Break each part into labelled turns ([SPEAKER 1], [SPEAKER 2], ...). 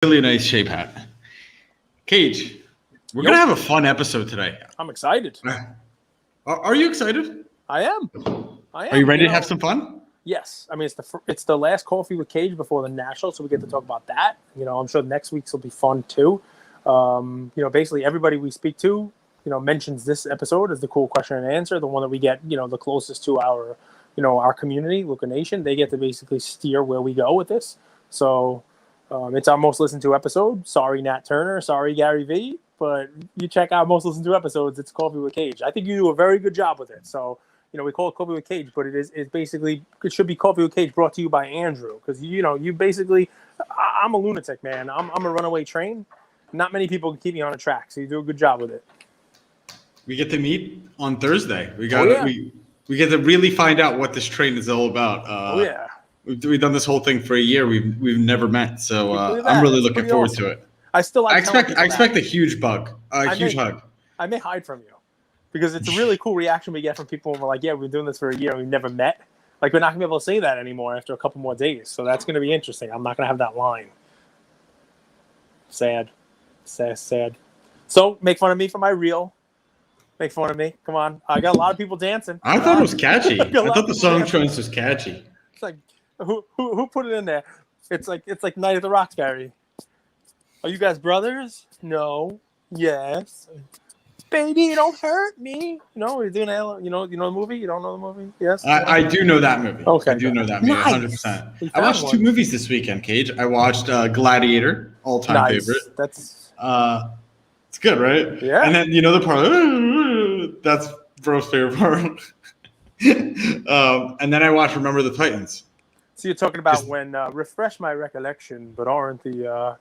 [SPEAKER 1] Really nice shape hat. Cage, we're going to have a fun episode today.
[SPEAKER 2] I'm excited.
[SPEAKER 1] Are you excited?
[SPEAKER 2] I am.
[SPEAKER 1] Are you ready to have some fun?
[SPEAKER 2] Yes. I mean, it's the last Coffee with Cage before the National, so we get to talk about that. I'm sure next week's will be fun too. Basically everybody we speak to, mentions this episode as the cool question and answer, the one that we get, the closest to our community, LukaNation. They get to basically steer where we go with this. So it's our most listened to episode. Sorry, Nat Turner. Sorry, Gary V. But you check out most listened to episodes. It's Coffee with Cage. I think you do a very good job with it. So, we call it Coffee with Cage, but it should be Coffee with Cage brought to you by Andrew. Because, you basically, I'm a lunatic, man. I'm a runaway train. Not many people can keep me on a track. So you do a good job with it.
[SPEAKER 1] We get to meet on Thursday. We get to really find out what this train is all about. We've done this whole thing for a year. We've never met, so I'm really looking forward to it. I expect a huge hug.
[SPEAKER 2] I may hide from you because it's a really cool reaction we get from people when we're like, "Yeah, we've been doing this for a year. We've never met." Like, we're not gonna be able to say that anymore after a couple more days. So that's gonna be interesting. I'm not gonna have that line. Sad. So make fun of me for my reel. Make fun of me. Come on. I got a lot of people dancing.
[SPEAKER 1] I thought it was catchy. I thought the song choice was catchy.
[SPEAKER 2] It's like, who put it in there? It's like Night at the Roxbury. Are you guys brothers? No. Yes. Baby, don't hurt me. You're doing the movie? You don't know the movie? Yes.
[SPEAKER 1] I do know that movie.
[SPEAKER 2] Okay.
[SPEAKER 1] I do know that movie 100%. I watched 2 movies this weekend, Cage. I watched Gladiator, all-time favorite.
[SPEAKER 2] That's
[SPEAKER 1] it's good, right?
[SPEAKER 2] Yeah.
[SPEAKER 1] And then the part that's Bro's favorite part. And then I watched Remember the Titans.
[SPEAKER 2] So you're talking about when refresh my recollection, but aren't the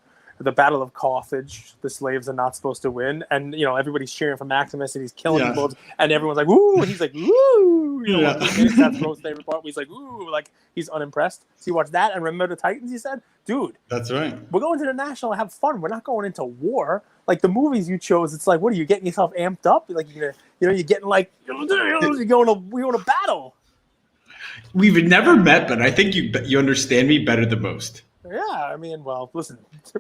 [SPEAKER 2] Battle of Carthage, the slaves are not supposed to win, and everybody's cheering for Maximus and he's killing people, and everyone's like woo, and he's like woo. That's Bro's favorite part. He's like woo, like he's unimpressed. So you watch that and Remember the Titans. He said, "Dude, that's right. We're going to the National to have fun. We're not going into war." Like the movies you chose, it's like, what are you getting yourself amped up? Like you're getting like you're going to battle.
[SPEAKER 1] We've never met, but I think you understand me better than most.
[SPEAKER 2] Yeah, I mean, well, listen,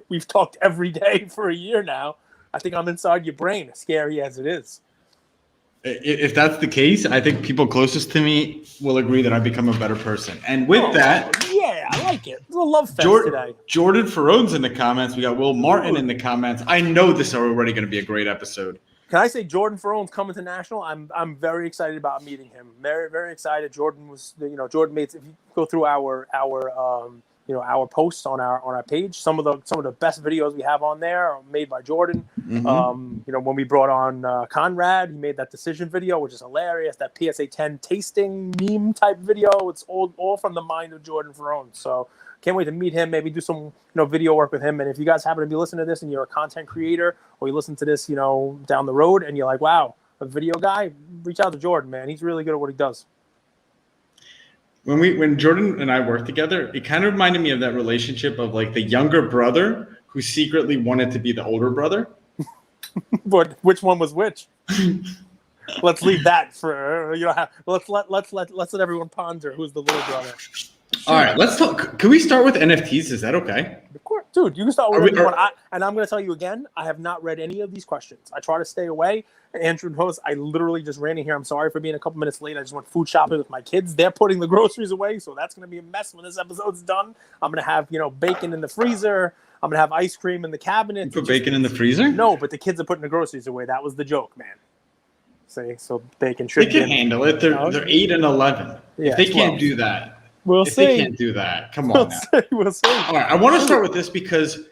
[SPEAKER 2] we've talked every day for a year now. I think I'm inside your brain, scary as it is.
[SPEAKER 1] If that's the case, I think people closest to me will agree that I've become a better person. And with that...
[SPEAKER 2] Yeah, I like it. It's a love fest today.
[SPEAKER 1] Jordan Ferrone's in the comments. We got Will Martin in the comments. I know this is already going to be a great episode.
[SPEAKER 2] Can I say Jordan Ferrone's coming to National? I'm very excited about meeting him. Very, very excited. Jordan was, Jordan made, if you go through our posts on our page, some of the best videos we have on there are made by Jordan. Mm-hmm. When we brought on Conrad, he made that decision video, which is hilarious. That PSA 10 tasting meme type video. It's all from the mind of Jordan Ferrone. So can't wait to meet him. Maybe do some video work with him. And if you guys happen to be listening to this and you're a content creator, or you listen to this down the road and you're like, wow, a video guy, reach out to Jordan, man. He's really good at what he does.
[SPEAKER 1] When Jordan and I worked together, it kind of reminded me of that relationship of like the younger brother who secretly wanted to be the older brother.
[SPEAKER 2] But which one was which? Let's leave that for let's let everyone ponder who's the little brother.
[SPEAKER 1] All right, let's talk. Can we start with NFTs? Is that okay?
[SPEAKER 2] Of course, dude. You can start with anyone. And I'm going to tell you again, I have not read any of these questions. I try to stay away. Andrew knows I literally just ran in here. I'm sorry for being a couple minutes late. I just went food shopping with my kids. They're putting the groceries away, so that's going to be a mess when this episode's done. I'm going to have bacon in the freezer. I'm going to have ice cream in the cabinet.
[SPEAKER 1] You put bacon in the freezer?
[SPEAKER 2] No, but the kids are putting the groceries away. That was the joke, man. See, so bacon should.
[SPEAKER 1] They can handle it. They're 8 and 11. Yeah, if they can't do that.
[SPEAKER 2] We'll see.
[SPEAKER 1] They can't do that. Come on now.
[SPEAKER 2] We'll see.
[SPEAKER 1] All right, I want to start with this because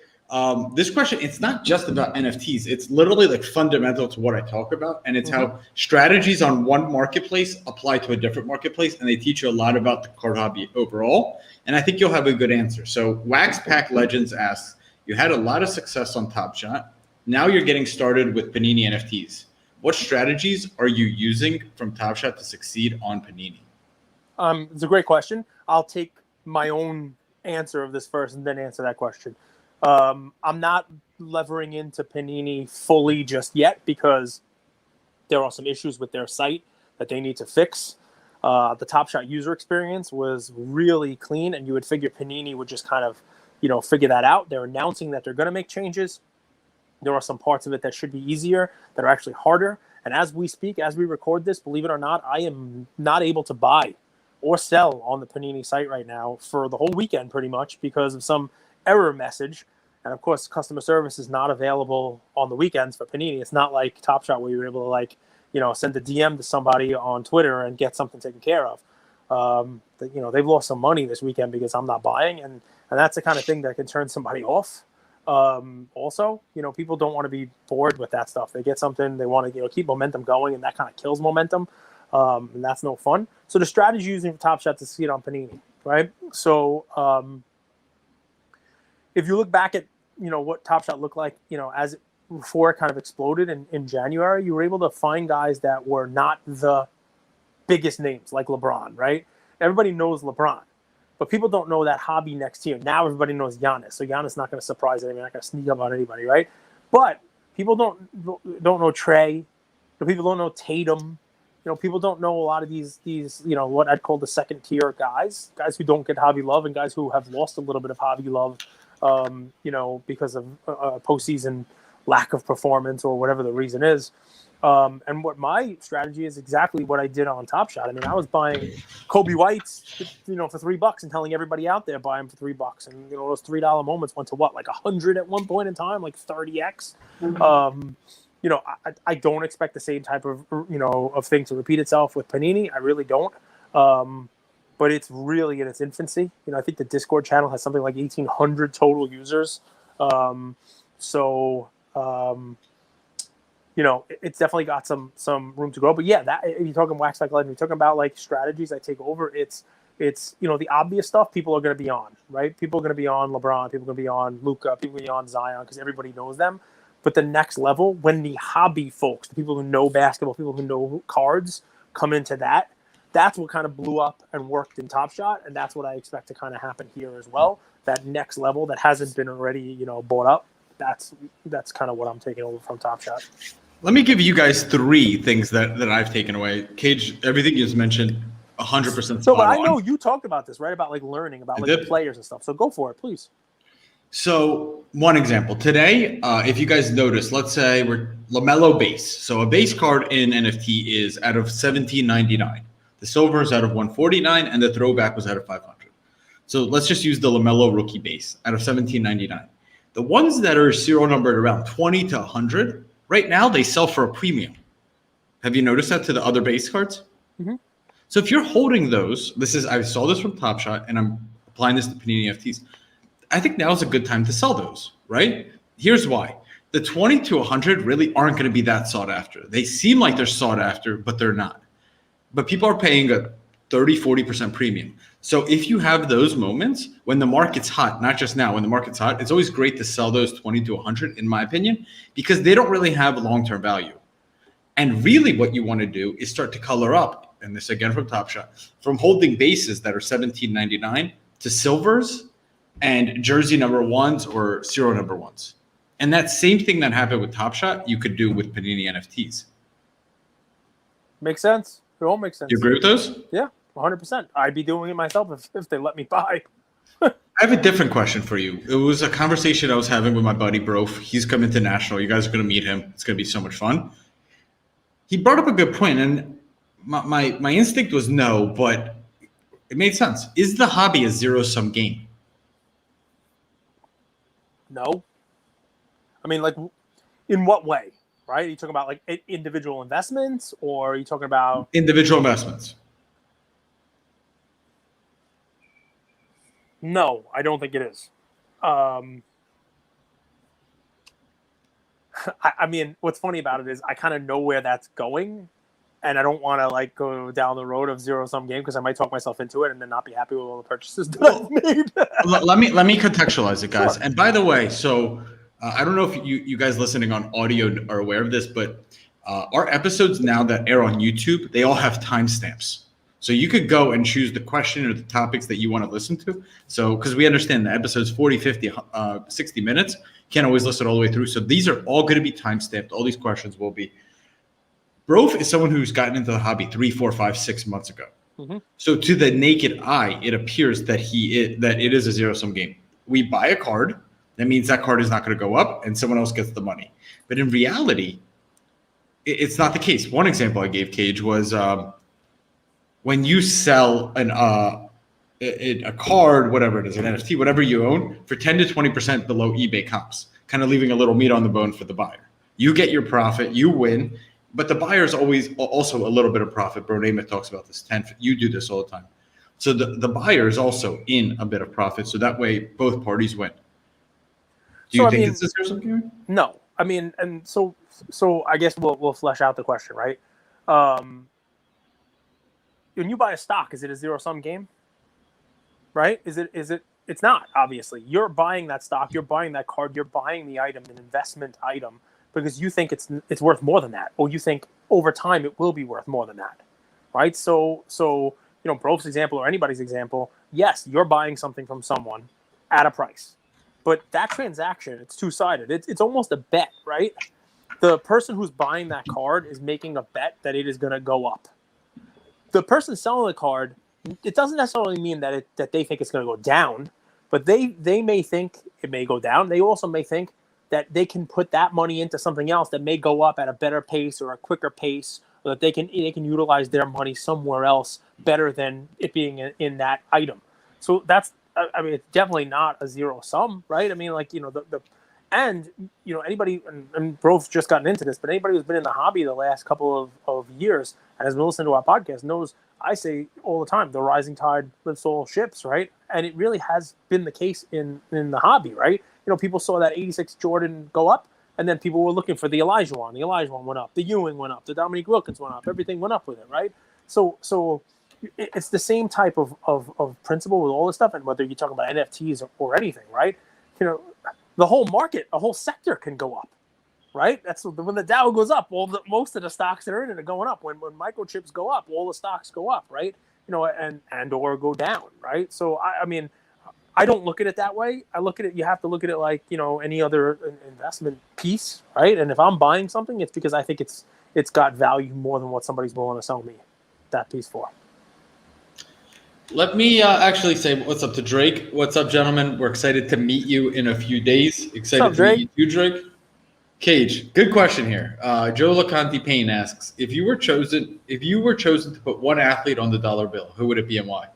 [SPEAKER 1] this question, it's not just about NFTs. It's literally like fundamental to what I talk about. And it's how strategies on one marketplace apply to a different marketplace. And they teach you a lot about the card hobby overall. And I think you'll have a good answer. So Wax Pack Legends asks, you had a lot of success on TopShot. Now you're getting started with Panini NFTs. What strategies are you using from TopShot to succeed on Panini?
[SPEAKER 2] It's a great question. I'll take my own answer of this first and then answer that question. I'm not levering into Panini fully just yet because there are some issues with their site that they need to fix. The TopShot user experience was really clean, and you would figure Panini would just kind of figure that out. They're announcing that they're going to make changes. There are some parts of it that should be easier, that are actually harder. And as we speak, as we record this, believe it or not, I am not able to buy or sell on the Panini site right now for the whole weekend pretty much because of some error message. And of course, customer service is not available on the weekends for Panini. It's not like TopShot where you're able to send a DM to somebody on Twitter and get something taken care of. They've lost some money this weekend because I'm not buying, and that's the kind of thing that can turn somebody off. Also, people don't want to be bored with that stuff. They get something, they want to keep momentum going, and that kind of kills momentum, and that's no fun. So the strategy using for TopShot to see it on Panini, right? So if you look back at what TopShot looked like, before it kind of exploded in January, you were able to find guys that were not the biggest names like LeBron, right? Everybody knows LeBron, but people don't know that hobby next year. Now everybody knows Giannis, so Giannis is not going to surprise anybody, not going to sneak up on anybody, right? But people don't know Trey, people don't know Tatum, people don't know a lot of these what I'd call the second tier guys who don't get hobby love and guys who have lost a little bit of hobby love, because of postseason lack of performance or whatever the reason is. And what my strategy is exactly what I did on TopShot. I mean, I was buying Kobe Whites, for $3 and telling everybody out there buy them for $3. And those $3 moments went to what, like 100 at one point in time, like 30x. I don't expect the same type of of thing to repeat itself with Panini. I really don't. But it's really in its infancy. I think the Discord channel has something like 1,800 total users. It's definitely got some room to grow. But yeah, that if you're talking Wax Pack Legend, you're talking about like strategies that take over. It's the obvious stuff people are going to be on, right? People are going to be on LeBron, people are going to be on Luka, people are going to be on Zion because everybody knows them. But the next level, when the hobby folks, the people who know basketball, people who know cards, come into that's what kind of blew up and worked in TopShot, and that's what I expect to kind of happen here as well. That next level that hasn't been already bought up. That's kind of what I'm taking over from TopShot.
[SPEAKER 1] Let me give you guys 3 things that I've taken away. Cage, everything you just mentioned, 100%.
[SPEAKER 2] So I know you talked about this, right? About like learning about like the players and stuff. So go for it, please.
[SPEAKER 1] So one example today, if you guys notice, let's say we're LaMelo base. So a base card in NFT is out of $17.99. The silver is out of $149, and the throwback was out of $500. So let's just use the LaMelo rookie base out of $17.99. The ones that are serial numbered around 20 to 100, right now they sell for a premium. Have you noticed that to the other base cards?
[SPEAKER 2] Mm-hmm.
[SPEAKER 1] So if you're holding those, I saw this from TopShot, and I'm applying this to Panini NFTs. I think now is a good time to sell those, right? Here's why. The 20 to 100 really aren't going to be that sought after. They seem like they're sought after, but they're not. But people are paying a 30, 40% premium. So if you have those moments when the market's hot, not just now, when the market's hot, it's always great to sell those 20 to 100, in my opinion, because they don't really have long-term value. And really what you want to do is start to color up, and this again from TopShot, from holding bases that are $17.99 to silvers and jersey number 1s or serial number 1s. And that same thing that happened with TopShot, you could do with Panini NFTs.
[SPEAKER 2] Makes sense. It all makes sense.
[SPEAKER 1] You agree with those?
[SPEAKER 2] Yeah, 100%. I'd be doing it myself if they let me buy.
[SPEAKER 1] I have a different question for you. It was a conversation I was having with my buddy Brof. He's coming to National. You guys are going to meet him. It's going to be so much fun. He brought up a good point, and my instinct was no, but it made sense. Is the hobby a zero-sum game?
[SPEAKER 2] No. I mean, like, in what way? Right? Are you talking about like individual investments, or are you talking about
[SPEAKER 1] individual investments?
[SPEAKER 2] No, I don't think it is. I mean, what's funny about it is I kind of know where that's going, and I don't want to like go down the road of zero-sum game because I might talk myself into it and then not be happy with all the purchases that I've made.
[SPEAKER 1] let me contextualize it, guys.
[SPEAKER 2] Sure.
[SPEAKER 1] And by the way, so I don't know if you guys listening on audio are aware of this, but our episodes now that air on YouTube, they all have timestamps. So you could go and choose the question or the topics that you want to listen to. So because we understand the episodes 40, 50, 60 minutes, can't always listen all the way through. So these are all going to be timestamped. All these questions will be. Brof is someone who's gotten into the hobby 3, 4, 5, 6 months ago. Mm-hmm. So to the naked eye, it appears that it is a zero-sum game. we buy a card. That means that card is not going to go up and someone else gets the money. But in reality, it's not the case. One example I gave, Cage, was when you sell a card, whatever it is, an NFT, whatever you own, for 10 to 20% below eBay comps, kind of leaving a little meat on the bone for the buyer. You get your profit, you win, but the buyer's always also a little bit of profit. Bro Namath talks about this. You do this all the time. So the buyer is also in a bit of profit, so that way both parties win. Do you think it's a zero-sum game?
[SPEAKER 2] No. I mean, and so I guess we'll flesh out the question, right? When you buy a stock, is it a zero-sum game? Right? Is it? It's not, obviously. You're buying that stock, you're buying that card, you're buying the item, an investment item, because you think it's worth more than that, or you think over time it will be worth more than that. Right? So Bro's example or anybody's example, yes, you're buying something from someone at a price. But that transaction, it's two-sided. It's almost a bet, right? The person who's buying that card is making a bet that it is going to go up. The person selling the card, it doesn't necessarily mean that they think it's going to go down, but they may think it may go down. They also may think that they can put that money into something else that may go up at a better pace or a quicker pace, or that they can utilize their money somewhere else better than it being in that item. So that's, I mean, it's definitely not a zero sum, right? I mean, like, anybody, and Bro's just gotten into this, but anybody who's been in the hobby the last couple of years and has been listening to our podcast knows I say all the time, the rising tide lifts all ships, right? And it really has been the case in the hobby, right? People saw that 86 Jordan go up, and then people were looking for the Elijah one. The Elijah one went up. The Ewing went up. The Dominique Wilkins went up. Everything went up with it, right? So it's the same type of principle with all this stuff, and whether you're talking about NFTs or anything, right? The whole market, a whole sector can go up, right? That's when the Dow goes up. Most of the stocks that are in it are going up. When microchips go up, all the stocks go up, right? And or go down, right? So I mean, I don't look at it that way. I look at it. You have to look at it like any other investment piece, right? And if I'm buying something, it's because I think it's got value more than what somebody's willing to sell me that piece for.
[SPEAKER 1] Let me actually say what's up to Drake. What's up, gentlemen? We're excited to meet you in a few days. Excited to meet you, Drake. Cage, good question here. Joe LeConte Payne asks, if you were chosen to put one athlete on the dollar bill, who would it be and why?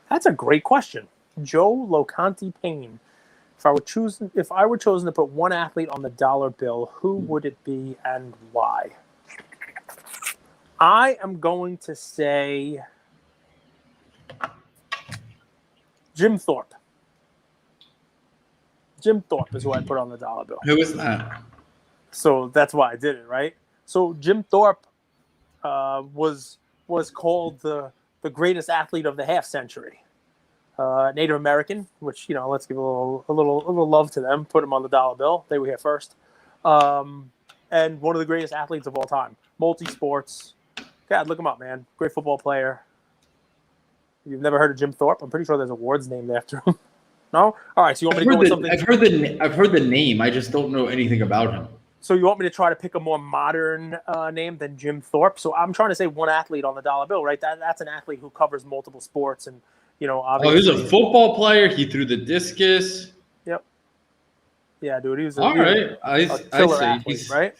[SPEAKER 2] That's a great question. Joe LeConte Payne. If I were chosen to put one athlete on the dollar bill, who would it be and why? I am going to say Jim Thorpe. Jim Thorpe is who I put on the dollar bill.
[SPEAKER 1] Who is that?
[SPEAKER 2] So that's why I did it, right? So Jim Thorpe was called the greatest athlete of the half century. Native American, which let's give a little love to them. Put him on the dollar bill. They were here first, and one of the greatest athletes of all time. Multi-sports. God, look him up, man. Great football player. You've never heard of Jim Thorpe? I'm pretty sure there's awards named after him. No? All right, so you want me to go with something?
[SPEAKER 1] I've heard the name. I just don't know anything about him.
[SPEAKER 2] So you want me to try to pick a more modern name than Jim Thorpe? So I'm trying to say one athlete on the dollar bill, right? That's an athlete who covers multiple sports and, obviously.
[SPEAKER 1] Oh, he's a football player. He threw the discus.
[SPEAKER 2] Yep. Yeah, dude. He was
[SPEAKER 1] a
[SPEAKER 2] killer athlete, right?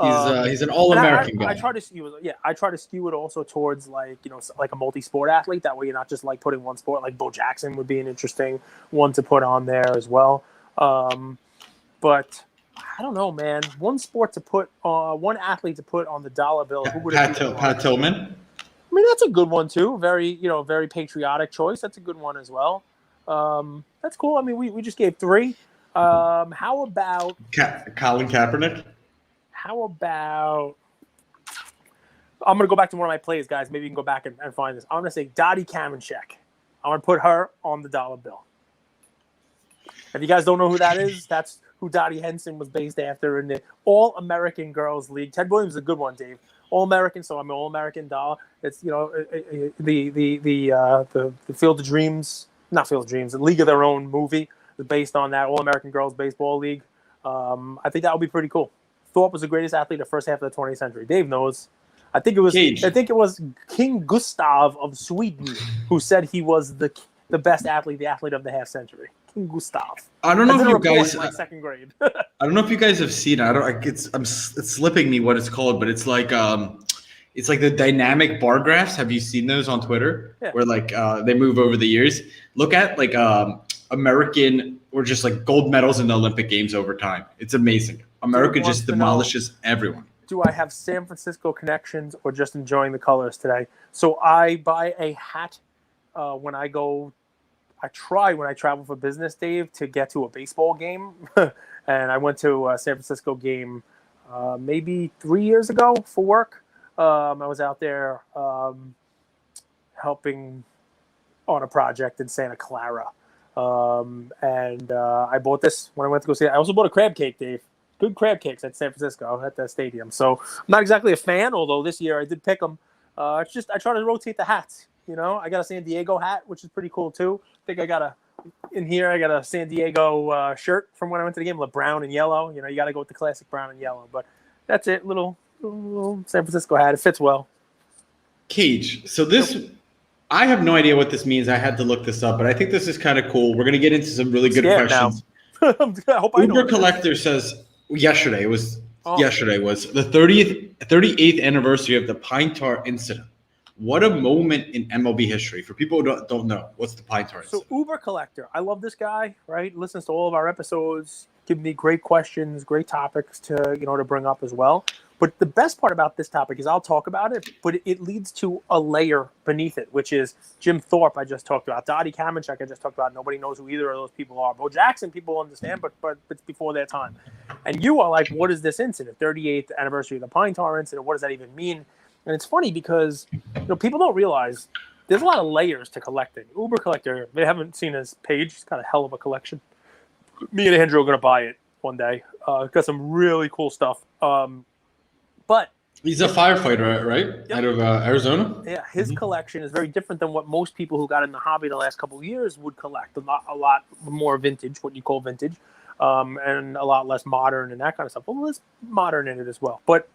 [SPEAKER 1] He's an all-American guy.
[SPEAKER 2] I try to skew it also towards like a multi-sport athlete. That way you're not just like putting one sport. Like Bo Jackson would be an interesting one to put on there as well. But I don't know, man. One athlete to put on the dollar bill. Who would it be?
[SPEAKER 1] Pat Tillman.
[SPEAKER 2] I mean, that's a good one too. Very very patriotic choice. That's a good one as well. That's cool. I mean, we just gave 3. How about
[SPEAKER 1] Colin Kaepernick?
[SPEAKER 2] How about I'm going to go back to one of my plays, guys. Maybe you can go back and find this. I'm going to say Dottie Kamenchek. I'm going to put her on the dollar bill. If you guys don't know who that is, that's who Dottie Henson was based after in the All-American Girls League. Ted Williams is a good one, Dave. All-American, so I'm an All-American dollar. It's, the Field of Dreams, not Field of Dreams, the League of Their Own movie is based on that All-American Girls Baseball League. I think that would be pretty cool. Thorpe was the greatest athlete of the first half of the 20th century. Dave knows. I think it was King Gustav of Sweden who said he was the the best athlete, the athlete of the half century, King Gustav.
[SPEAKER 1] I don't know
[SPEAKER 2] did
[SPEAKER 1] if
[SPEAKER 2] a
[SPEAKER 1] you
[SPEAKER 2] report
[SPEAKER 1] guys.
[SPEAKER 2] in, like, second grade.
[SPEAKER 1] I don't know if you guys have seen. It's slipping me what it's called, but it's like the dynamic bar graphs. Have you seen those on Twitter?
[SPEAKER 2] Yeah.
[SPEAKER 1] Where like they move over the years. Look at like American or just like gold medals in the Olympic Games over time. It's amazing. America just demolishes everyone.
[SPEAKER 2] Do I have San Francisco connections or just enjoying the colors today? So I buy a hat when I go. I try when I travel for business, Dave, to get to a baseball game. And I went to a San Francisco game maybe 3 years ago for work. I was out there helping on a project in Santa Clara. And I bought this when I went to go see it. I also bought a crab cake, Dave. Good crab cakes at San Francisco at the stadium. So I'm not exactly a fan, although this year I did pick them. It's just I try to rotate the hats. You know, I got a San Diego hat, which is pretty cool too. I think I got a San Diego shirt from when I went to the game, brown and yellow. You know, you got to go with the classic brown and yellow. But that's it, little San Francisco hat. It fits well.
[SPEAKER 1] Cage. So I have no idea what this means. I had to look this up, but I think this is kind of cool. We're going to get into some really good questions.
[SPEAKER 2] I hope I know
[SPEAKER 1] Uber Collector says yesterday was the 38th anniversary of the Pine Tar incident. What a moment in MLB history. For people who don't know, what's the Pine Tar incident?
[SPEAKER 2] So Uber Collector, I love this guy, right? Listens to all of our episodes, give me great questions, great topics to bring up as well. But the best part about this topic is I'll talk about it, but it leads to a layer beneath it, which is Jim Thorpe I just talked about, Dottie Kamenchuk I just talked about. Nobody knows who either of those people are. Bo Jackson, people understand, but it's before their time. And you are like, what is this incident? 38th anniversary of the Pine Tar incident. What does that even mean? And it's funny because people don't realize there's a lot of layers to collecting. Uber Collector, they haven't seen his page. He's got a hell of a collection. Me and Andrew are going to buy it one day. Got some really cool stuff. But
[SPEAKER 1] he's a firefighter, right? Yep. Out of Arizona.
[SPEAKER 2] Yeah, his collection is very different than what most people who got in the hobby the last couple of years would collect. A lot more vintage, what you call vintage, and a lot less modern and that kind of stuff. Well, there's modern in it as well. But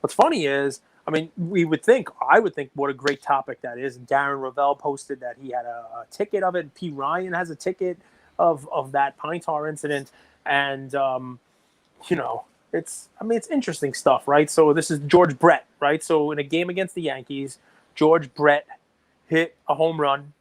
[SPEAKER 2] what's funny is, I mean, I would think, what a great topic that is. And Darren Ravel posted that he had a ticket of it. P. Ryan has a ticket of that Pine Tar incident. And, it's interesting stuff, right? So this is George Brett, right? So in a game against the Yankees, George Brett hit a home run,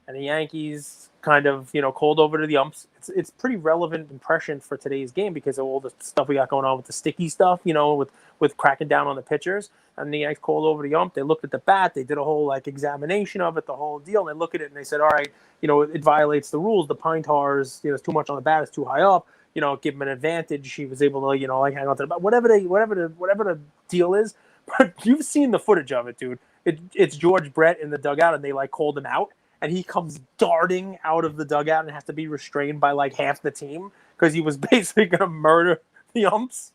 [SPEAKER 2] and the Yankees kind of, called over to the umps. It's pretty relevant impression for today's game because of all the stuff we got going on with the sticky stuff, with cracking down on the pitchers. And the Yankees called over the ump. They looked at the bat. They did a whole examination of it, the whole deal. And they look at it and they said, all right, it violates the rules. The Pine Tars, it's too much on the bat. It's too high up. Give him an advantage. He was able to, hang on to the bat. Whatever the deal is. But you've seen the footage of it, dude. It's George Brett in the dugout, and they called him out, and he comes darting out of the dugout and has to be restrained by half the team because he was basically going to murder the umps.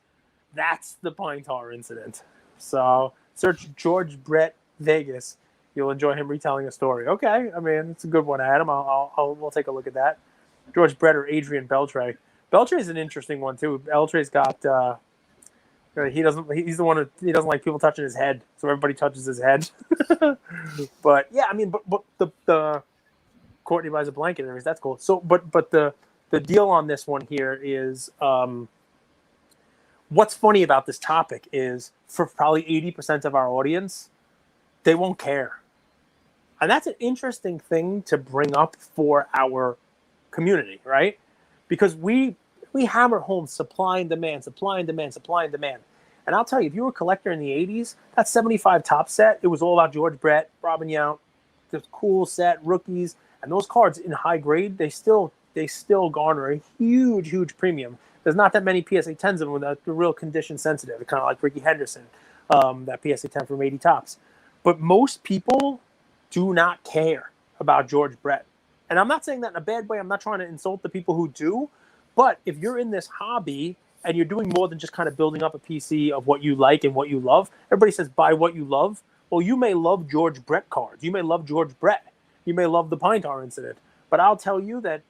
[SPEAKER 2] That's the Pine Tar incident. So search George Brett Vegas. You'll enjoy him retelling a story. Okay, I mean it's a good one, Adam. We'll take a look at that. George Brett or Adrian Beltre. Beltre is an interesting one too. Beltre's got he's the one he doesn't like people touching his head, so everybody touches his head. But yeah, I mean, but the Courtney buys a blanket and everything. That's cool. So, but the deal on this one here is what's funny about this topic is for probably 80% of our audience, they won't care, and that's an interesting thing to bring up for our community, right? Because we hammer home supply and demand. And I'll tell you, if you were a collector in the 80s, that 75 top set, it was all about George Brett, Robin Yount, the cool set, rookies, and those cards in high grade, they still garner a huge premium. There's not that many PSA 10s of them that are real condition sensitive, kind of like Ricky Henderson, that PSA 10 from 80 tops. But most people do not care about George Brett. And I'm not saying that in a bad way. I'm not trying to insult the people who do. But if you're in this hobby and you're doing more than just kind of building up a PC of what you like and what you love, everybody says buy what you love. Well, you may love George Brett cards. You may love George Brett. You may love the Pine Tar incident. But I'll tell you that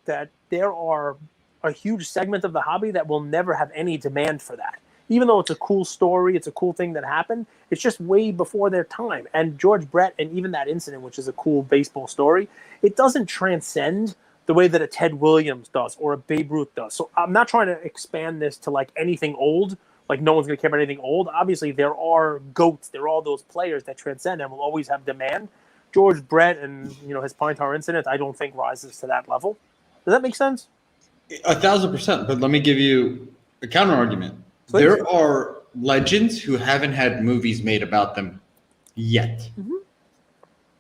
[SPEAKER 2] there are a huge segment of the hobby that will never have any demand for that. even though it's a cool story, it's a cool thing that happened, it's just way before their time. And George Brett and even that incident, which is a cool baseball story, it doesn't transcend the way that a Ted Williams does or a Babe Ruth does. So I'm not trying to expand this to like anything old. Like no one's going to care about anything old. Obviously, there are GOATs. There are all those players that transcend and will always have demand. George Brett and his Pine Tar incident, I don't think rises to that level. Does that make sense?
[SPEAKER 1] 1,000%. But let me give you a counter argument. Please. There are legends who haven't had movies made about them yet. Mm-hmm.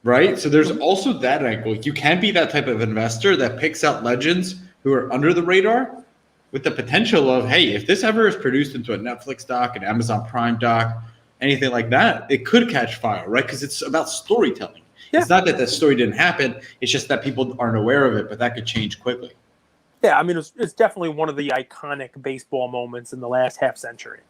[SPEAKER 1] Right? So there's also that angle. You can be that type of investor that picks out legends who are under the radar with the potential of, hey, if this ever is produced into a Netflix doc, an Amazon Prime doc, anything like that, it could catch fire, right? Because it's about storytelling. Yeah. It's not that the story didn't happen. It's just that people aren't aware of it, but that could change quickly.
[SPEAKER 2] Yeah, I mean, it's definitely one of the iconic baseball moments in the last half century.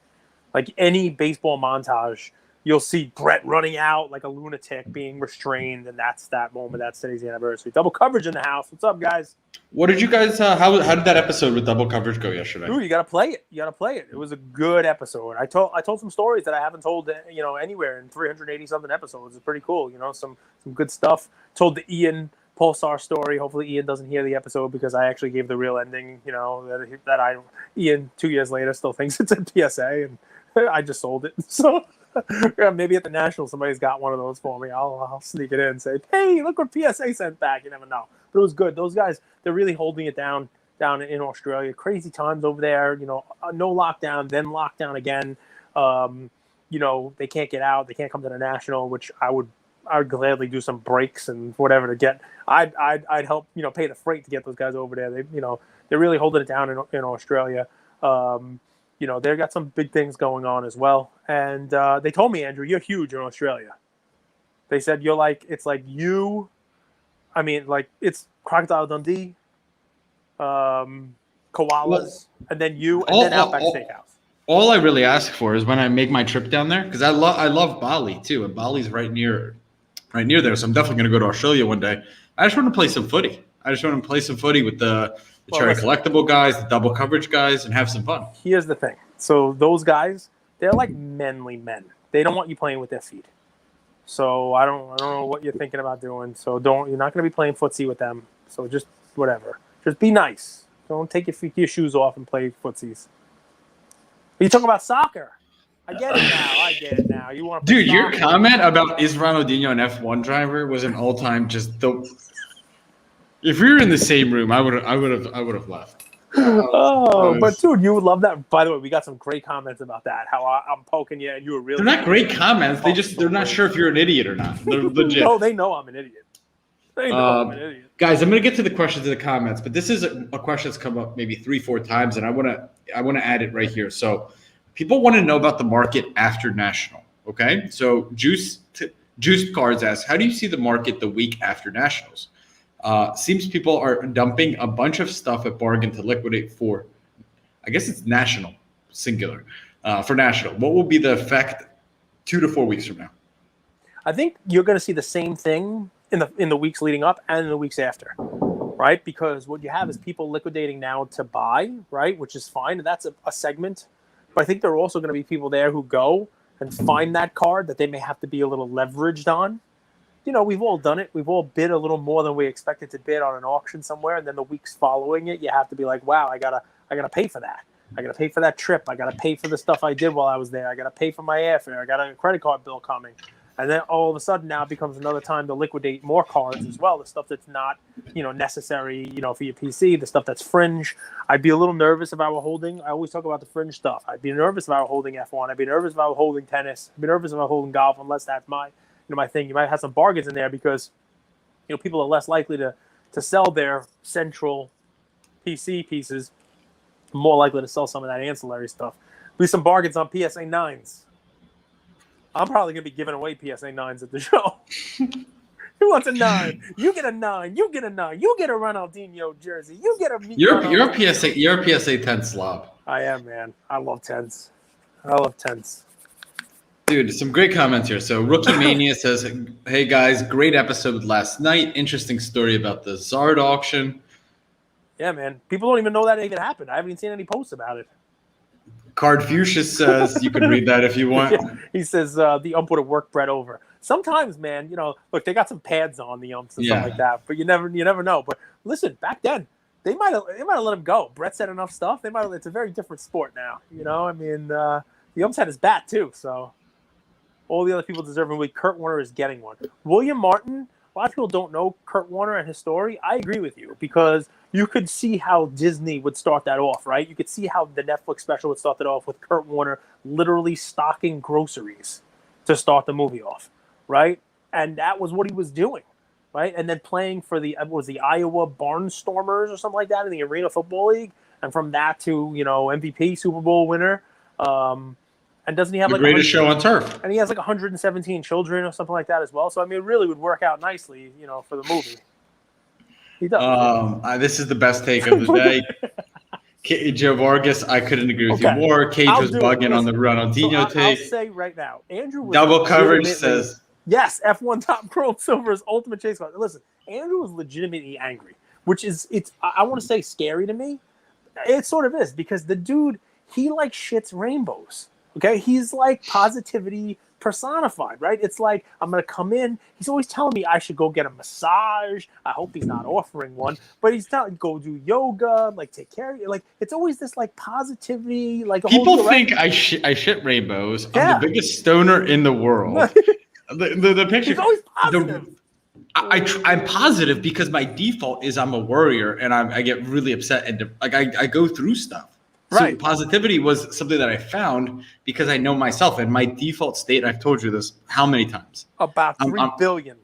[SPEAKER 2] Like any baseball montage, you'll see Brett running out like a lunatic, being restrained, and that's that moment. That's today's anniversary. Double coverage in the house. What's up, guys?
[SPEAKER 1] What did you guys? How did that episode with double coverage go yesterday?
[SPEAKER 2] Ooh, you gotta play it. It was a good episode. I told some stories that I haven't told anywhere in 380 something episodes. It's pretty cool. Some good stuff. Told the Ian Pulsar story. Hopefully Ian doesn't hear the episode because I actually gave the real ending. That Ian 2 years later still thinks it's a PSA, and I just sold it. So. Yeah, maybe at the National somebody's got one of those for me. I'll sneak it in and say, hey, look what PSA sent back. You never know. But it was good. Those guys, they're really holding it down in Australia. Crazy times over there. No lockdown, then lockdown again. They can't get out. They can't come to the National, which I would gladly do some breaks and whatever to get. I'd help pay the freight to get those guys over there. They're really holding it down in Australia. They've got some big things going on as well. And they told me, Andrew, you're huge in Australia. They said it's Crocodile Dundee, koalas, and then you, and then Outback Steakhouse.
[SPEAKER 1] All I really ask for is when I make my trip down there, because I love Bali too, and Bali's right near there. So I'm definitely going to go to Australia one day. I just want to play some footy. With the Cherry Collectible guys, the double coverage guys, and have some fun.
[SPEAKER 2] Here's the thing. So those guys, they're like manly men. They don't want you playing with their feet. So I don't know what you're thinking about doing. So you're not going to be playing footsie with them. So just whatever. Just be nice. Don't take your shoes off and play footsies. But you talking about soccer. I get it now. You want to
[SPEAKER 1] Dude, your comment about is Ronaldinho an F1 driver was an all-time If we were in the same room, I would have left.
[SPEAKER 2] But dude, you would love that. By the way, we got some great comments about that. How I'm poking you, and you were really.
[SPEAKER 1] They're not great comments. They're not sure if you're an idiot or not. They're legit.
[SPEAKER 2] No, they know I'm an idiot. I'm an idiot.
[SPEAKER 1] Guys, I'm gonna get to the questions in the comments, but this is a question that's come up maybe 3-4 times, and I wanna add it right here. So, people want to know about the market after National. Okay, so Juiced Cards asks, how do you see the market the week after Nationals? Seems people are dumping a bunch of stuff at bargain to liquidate for, I guess it's National, singular, for National. What will be the effect 2 to 4 weeks from now?
[SPEAKER 2] I think you're going to see the same thing in the weeks leading up and in the weeks after, right? Because what you have is people liquidating now to buy, right, which is fine. And that's a segment. But I think there are also going to be people there who go and find that card that they may have to be a little leveraged on. We've all done it. We've all bid a little more than we expected to bid on an auction somewhere, and then the weeks following it, you have to be like, "Wow, I gotta pay for that. I gotta pay for that trip. I gotta pay for the stuff I did while I was there. I gotta pay for my airfare. I got a credit card bill coming." And then all of a sudden, now it becomes another time to liquidate more cards as well. The stuff that's not, necessary, for your PC. The stuff that's fringe. I'd be a little nervous if I were holding. I always talk about the fringe stuff. I'd be nervous if I were holding F1. I'd be nervous if I were holding tennis. I'd be nervous if I were holding golf, unless that's my thing. You might have some bargains in there because, people are less likely to sell their central PC pieces, more likely to sell some of that ancillary stuff. Be some bargains on PSA 9s. I'm probably going to be giving away PSA 9s at the show. Who wants a 9? You get a 9. You get a 9. You get a Ronaldinho jersey. You get a.
[SPEAKER 1] You're a PSA 10 slob.
[SPEAKER 2] I am, man. I love 10s.
[SPEAKER 1] Dude, some great comments here. So Rookie Mania says, hey guys, great episode last night. Interesting story about the Zard auction.
[SPEAKER 2] Yeah, man. People don't even know that even happened. I haven't even seen any posts about it.
[SPEAKER 1] Cardfucius says you can read that if you want.
[SPEAKER 2] Yeah, he says the ump would have worked Brett over. Sometimes, man, look, they got some pads on the umps and stuff like that, but you never know. But listen, back then they might have let him go. Brett said enough stuff. They might have. It's a very different sport now. I mean, the umps had his bat too, so all the other people deserve a week. Kurt Warner is getting one. William Martin. A lot of people don't know Kurt Warner and his story. I agree with you because you could see how Disney would start that off, right? You could see how the Netflix special would start that off with Kurt Warner literally stocking groceries to start the movie off, right? And that was what he was doing, right? And then playing for the Iowa Barnstormers or something like that in the Arena Football League. And from that to, MVP, Super Bowl winner. And doesn't he have
[SPEAKER 1] the greatest show on turf?
[SPEAKER 2] And he has like 117 children or something like that as well. So I mean, it really would work out nicely, for the movie. He does.
[SPEAKER 1] This is the best take of the day. Joe Vargas, I couldn't agree with you more. Cage was bugging on the Ronaldinho take.
[SPEAKER 2] I'll say right now, Andrew was
[SPEAKER 1] double coverage says
[SPEAKER 2] yes. F1 Top Gold Silver's ultimate chase car. Listen, Andrew was legitimately angry, which is I want to say scary to me. It sort of is because the dude he like shits rainbows. Okay, he's like positivity personified, right? It's like, I'm going to come in. He's always telling me I should go get a massage. I hope he's not offering one, but he's telling go do yoga, like take care of you. Like, it's always this like positivity. Like
[SPEAKER 1] people think I shit rainbows. Yeah. I'm the biggest stoner in the world. the picture. He's always positive. I'm positive because my default is I'm a worrier and I get really upset and like I go through stuff. So positivity was something that I found because I know myself and my default state. I've told you this how many times?
[SPEAKER 2] About 3 billion.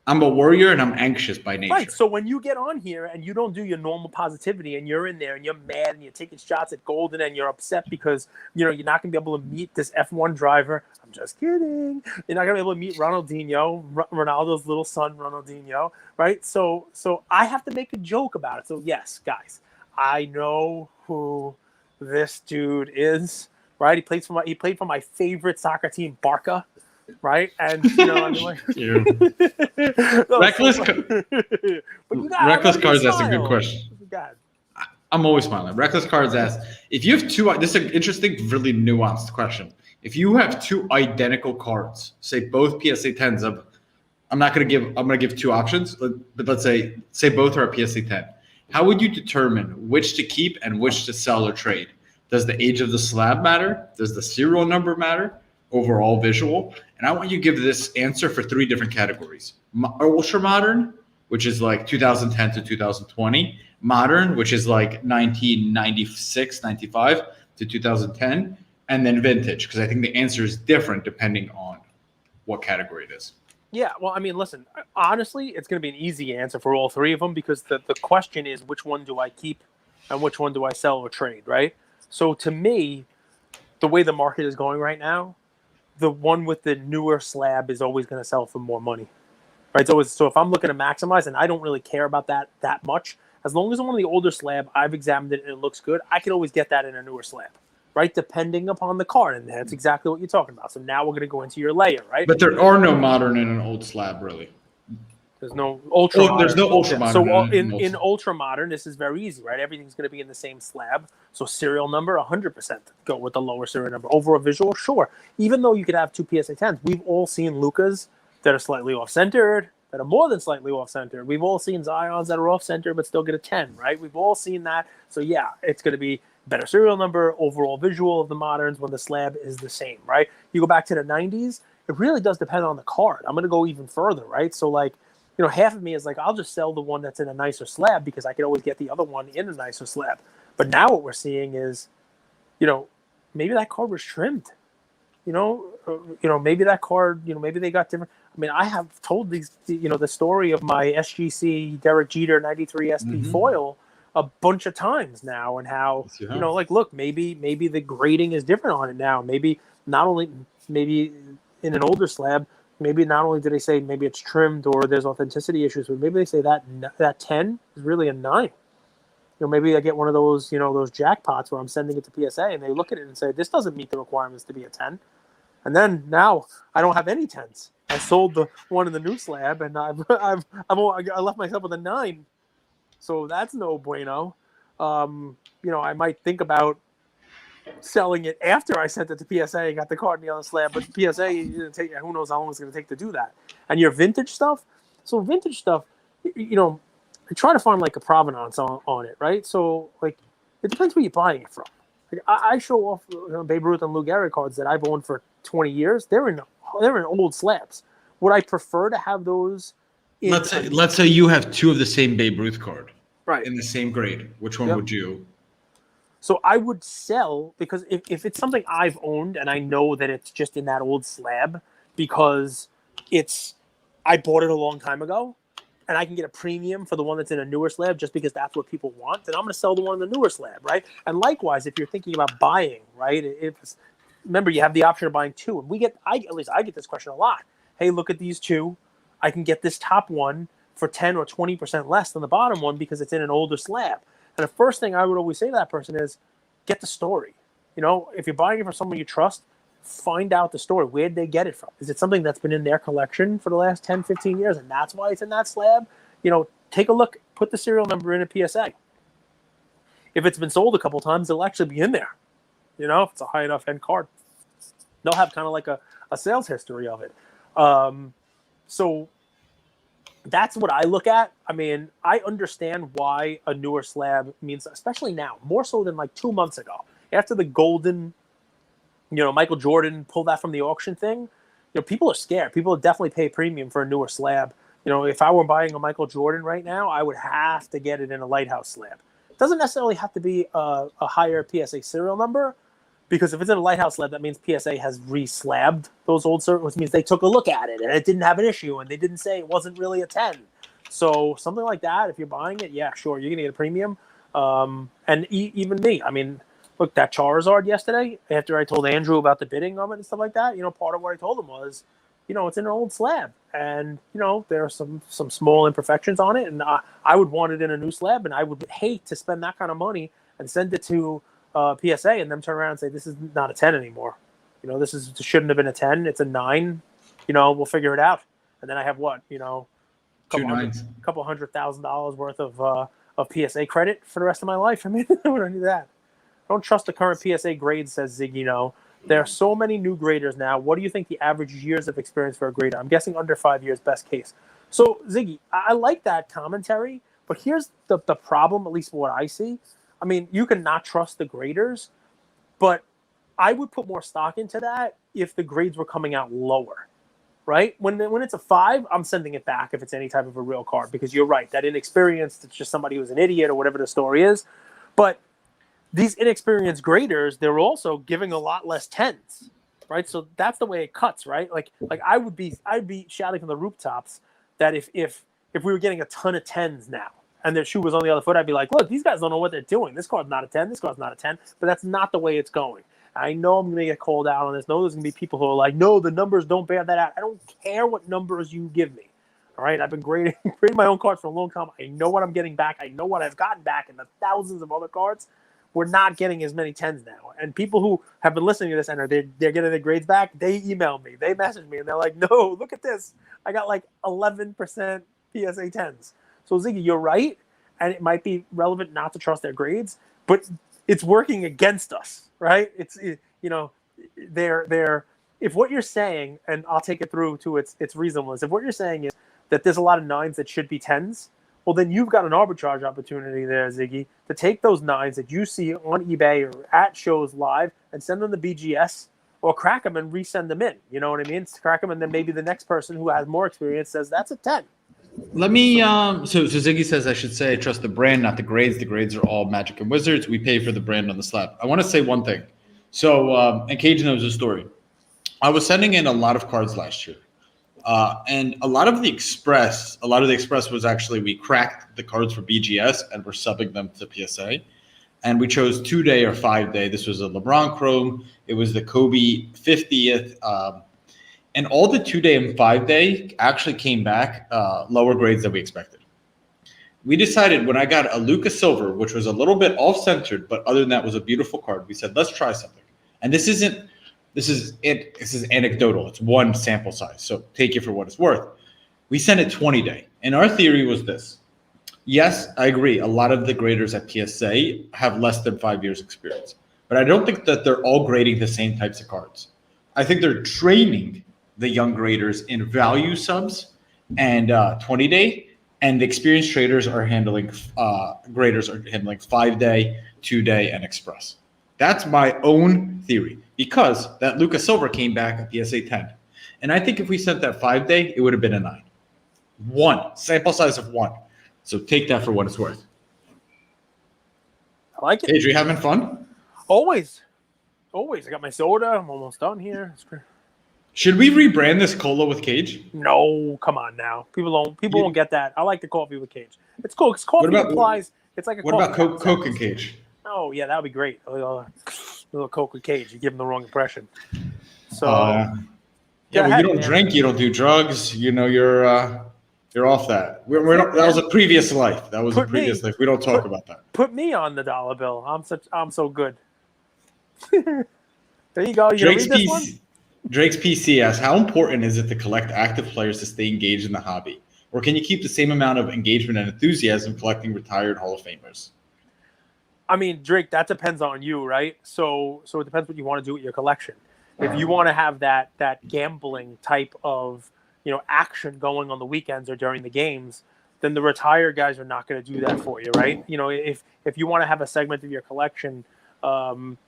[SPEAKER 1] I'm a worrier and I'm anxious by nature.
[SPEAKER 2] Right. So when you get on here and you don't do your normal positivity and you're in there and you're mad and you're taking shots at Golden and you're upset because you're not going to be able to meet this F1 driver. I'm just kidding. You're not going to be able to meet Ronaldinho, Ronaldo's little son, Ronaldinho. Right. So I have to make a joke about it. So yes, guys, I know who this dude is, right? He played for my favorite soccer team, Barca, right? And I mean, like,
[SPEAKER 1] Reckless Cards asked a good question. I'm always smiling. Reckless Cards asked if you have two. This is an interesting, really nuanced question. If you have two identical cards, say both PSA 10s of, I'm going to give two options, but let's say both are a PSA 10. How would you determine which to keep and which to sell or trade? Does the age of the slab matter? Does the serial number matter? Overall visual? And I want you to give this answer for 3 different categories. Ultra modern, which is like 2010 to 2020. Modern, which is like 1996, 95 to 2010. And then vintage, because I think the answer is different depending on what category it is.
[SPEAKER 2] Yeah, well, I mean, listen, honestly, it's going to be an easy answer for all 3 of them because the question is which one do I keep and which one do I sell or trade, right? So to me, the way the market is going right now, the one with the newer slab is always going to sell for more money, right? So if I'm looking to maximize and I don't really care about that much, as long as I'm on the older slab, I've examined it and it looks good, I can always get that in a newer slab. Right, depending upon the card, and that's exactly what you're talking about. So now we're going to go into your layer, right?
[SPEAKER 1] But there are no modern in an old slab, really.
[SPEAKER 2] There's no ultra. modern.
[SPEAKER 1] There's no ultra modern.
[SPEAKER 2] So in ultra modern, this is very easy, right? Everything's going to be in the same slab. So serial number, 100% go with the lower serial number. Overall visual, sure. Even though you could have 2 PSA 10s, we've all seen Lukas that are slightly off-centered, that are more than slightly off-centered. We've all seen Zions that are off-centered but still get a 10, right? We've all seen that. So yeah, it's going to be better serial number, overall visual of the moderns when the slab is the same, right? You go back to the 90s, it really does depend on the card. I'm going to go even further, right? So like, half of me is like, I'll just sell the one that's in a nicer slab because I could always get the other one in a nicer slab. But now what we're seeing is, maybe that card was trimmed, maybe that card, maybe they got different. I mean, I have told these, the story of my SGC Derek Jeter 93 SP foil a bunch of times now, and how like, look, maybe the grading is different on it now. Maybe in an older slab, maybe not only do they say maybe it's trimmed or there's authenticity issues, but maybe they say that 10 is really a 9. Maybe I get one of those those jackpots where I'm sending it to PSA and they look at it and say this doesn't meet the requirements to be a 10, and then now I don't have any 10s. I sold the one in the new slab and I left myself with a 9. So that's no bueno. I might think about, selling it after I sent it to PSA and got the card in the other slab. But PSA, who knows how long it's going to take to do that. And your vintage stuff, I try to find like a provenance on it, right? So like, it depends where you're buying it from. Like, I show off Babe Ruth and Lou Gehrig cards that I've owned for 20 years. They're in old slabs. Would I prefer to have those?
[SPEAKER 1] Let's say you have two of the same Babe Ruth card,
[SPEAKER 2] right,
[SPEAKER 1] in the same grade. Which one would you?
[SPEAKER 2] So I would sell, because if it's something I've owned and I know that it's just in that old slab because I bought it a long time ago and I can get a premium for the one that's in a newer slab just because that's what people want, then I'm going to sell the one in the newer slab, right? And likewise, if you're thinking about buying, right, remember you have the option of buying two, and I get this question a lot. Hey, look at these two. I can get this top one for 10 or 20% less than the bottom one because it's in an older slab. And the first thing I would always say to that person is, get the story. If you're buying it from someone you trust, find out the story. Where did they get it from? Is it something that's been in their collection for the last 10, 15 years, and that's why it's in that slab? Take a look. Put the serial number in a PSA. If it's been sold a couple times, it'll actually be in there. If it's a high enough end card. They'll have kind of like a sales history of it. So that's what I look at. I mean, I understand why a newer slab means, especially now, more so than like 2 months ago. After the golden, Michael Jordan pulled that from the auction thing, people are scared. People definitely pay premium for a newer slab. If I were buying a Michael Jordan right now, I would have to get it in a Lighthouse slab. It doesn't necessarily have to be a higher PSA serial number, because if it's in a Lighthouse slab, that means PSA has re-slabbed those old serials, which means they took a look at it and it didn't have an issue and they didn't say it wasn't really a 10. So something like that, if you're buying it, yeah, sure, you're going to get a premium. And even me, I mean, look, that Charizard yesterday, after I told Andrew about the bidding of it and stuff like that, part of what I told him was, it's in an old slab and, there are some small imperfections on it. And I would want it in a new slab, and I would hate to spend that kind of money and send it to PSA and them turn around and say, this is not a 10 anymore. This shouldn't have been a 10. It's a 9. We'll figure it out. And then I have what, couple $100,000 worth of PSA credit for the rest of my life. I mean, I don't need that. I don't trust the current PSA grade, says Ziggy. There are so many new graders now. What do you think the average years of experience for a grader? I'm guessing under 5 years, best case. So Ziggy, I like that commentary, but here's the problem, at least what I see. I mean, you can not trust the graders, but I would put more stock into that if the grades were coming out lower, right? When it's a 5, I'm sending it back if it's any type of a real card, because you're right, that inexperienced, it's just somebody who's an idiot or whatever the story is. But these inexperienced graders, they're also giving a lot less 10s, right? So that's the way it cuts, right? Like I'd be shouting from the rooftops that if we were getting a ton of 10s now, and their shoe was on the other foot, I'd be like, look, these guys don't know what they're doing. This card's not a 10. This card's not a 10. But that's not the way it's going. I know I'm going to get called out on this. I know there's going to be people who are like, no, the numbers don't bear that out. I don't care what numbers you give me. All right? I've been grading my own cards for a long time. I know what I'm getting back. I know what I've gotten back. And the thousands of other cards, we're not getting as many 10s now. And people who have been listening to this and they're getting their grades back, they email me. They message me. And they're like, no, look at this. I got like 11% PSA 10s. So, Ziggy, you're right. And it might be relevant not to trust their grades, but it's working against us, right? They're if what you're saying, and I'll take it through to its reasonableness. If what you're saying is that there's a lot of 9s that should be 10s, well, then you've got an arbitrage opportunity there, Ziggy, to take those 9s that you see on eBay or at shows live and send them to BGS, or crack them and resend them in. You know what I mean? Crack them, and then maybe the next person who has more experience says that's a 10.
[SPEAKER 1] Let me so Ziggy says I should say I trust the brand, not the grades. The grades are all Magic and Wizards. We pay for the brand on the slab. I want to say one thing. So and Cage knows the story. I was sending in a lot of cards last year. And a lot of the express was actually, we cracked the cards for BGS and we're subbing them to PSA. And we chose 2-day or 5-day. This was a LeBron Chrome. It was the Kobe 50th. And all the 2-day and 5-day actually came back lower grades than we expected. We decided when I got a Luka Silver, which was a little bit off-centered, but other than that was a beautiful card, we said, let's try something. And this is anecdotal. It's one sample size, so take it for what it's worth. We sent it 20-day. And our theory was this. Yes, I agree. A lot of the graders at PSA have less than 5 years experience. but I don't think that they're all grading the same types of cards. I think they're training the young graders in value subs and 20-day, and the experienced traders are handling graders are handling 5-day, 2-day, and express. That's my own theory, because that Luka Silver came back at PSA 10. And I think if we sent that 5-day, it would have been a 9. 1. Sample size of 1. So take that for what it's worth.
[SPEAKER 2] I like it.
[SPEAKER 1] Hey, are you having fun?
[SPEAKER 2] Always. I got my soda. I'm almost done here. It's great.
[SPEAKER 1] Should we rebrand this cola with Cage?
[SPEAKER 2] No, come on now. People won't get that. I like the coffee with Cage. It's cool. It's coffee applies. It's like a
[SPEAKER 1] what about Coke and Cage?
[SPEAKER 2] Oh yeah, that would be great. A little Coke with Cage. You give them the wrong impression. So
[SPEAKER 1] yeah, well, you don't drink, you don't do drugs. You know, you're off that. We're not, that was a previous life. That was a previous life. We don't talk about that.
[SPEAKER 2] Put me on the dollar bill. I'm so good. There you go. You
[SPEAKER 1] Drake's
[SPEAKER 2] read this one?
[SPEAKER 1] Drake's PC asks, how important is it to collect active players to stay engaged in the hobby? Or can you keep the same amount of engagement and enthusiasm collecting retired Hall of Famers?
[SPEAKER 2] I mean, Drake, that depends on you, right? So it depends what you want to do with your collection. If you want to have that gambling type of, action going on the weekends or during the games, then the retired guys are not going to do that for you, right? If you want to have a segment of your collection, I want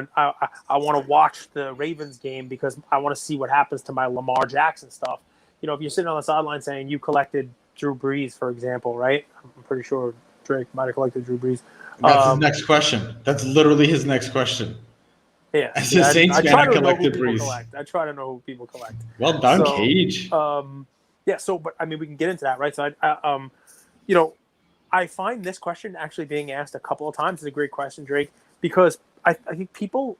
[SPEAKER 2] to watch the Ravens game because I want to see what happens to my Lamar Jackson stuff. If you're sitting on the sideline saying you collected Drew Brees, for example, right? I'm pretty sure Drake might have collected Drew Brees.
[SPEAKER 1] That's his next question. That's literally his next question.
[SPEAKER 2] Yeah,
[SPEAKER 1] as a Saints fan, I collected Brees.
[SPEAKER 2] I try to know who people collect.
[SPEAKER 1] Well done, Cage.
[SPEAKER 2] Yeah. So, but I mean, we can get into that, right? So, I find this question actually being asked a couple of times is a great question, Drake, because I think people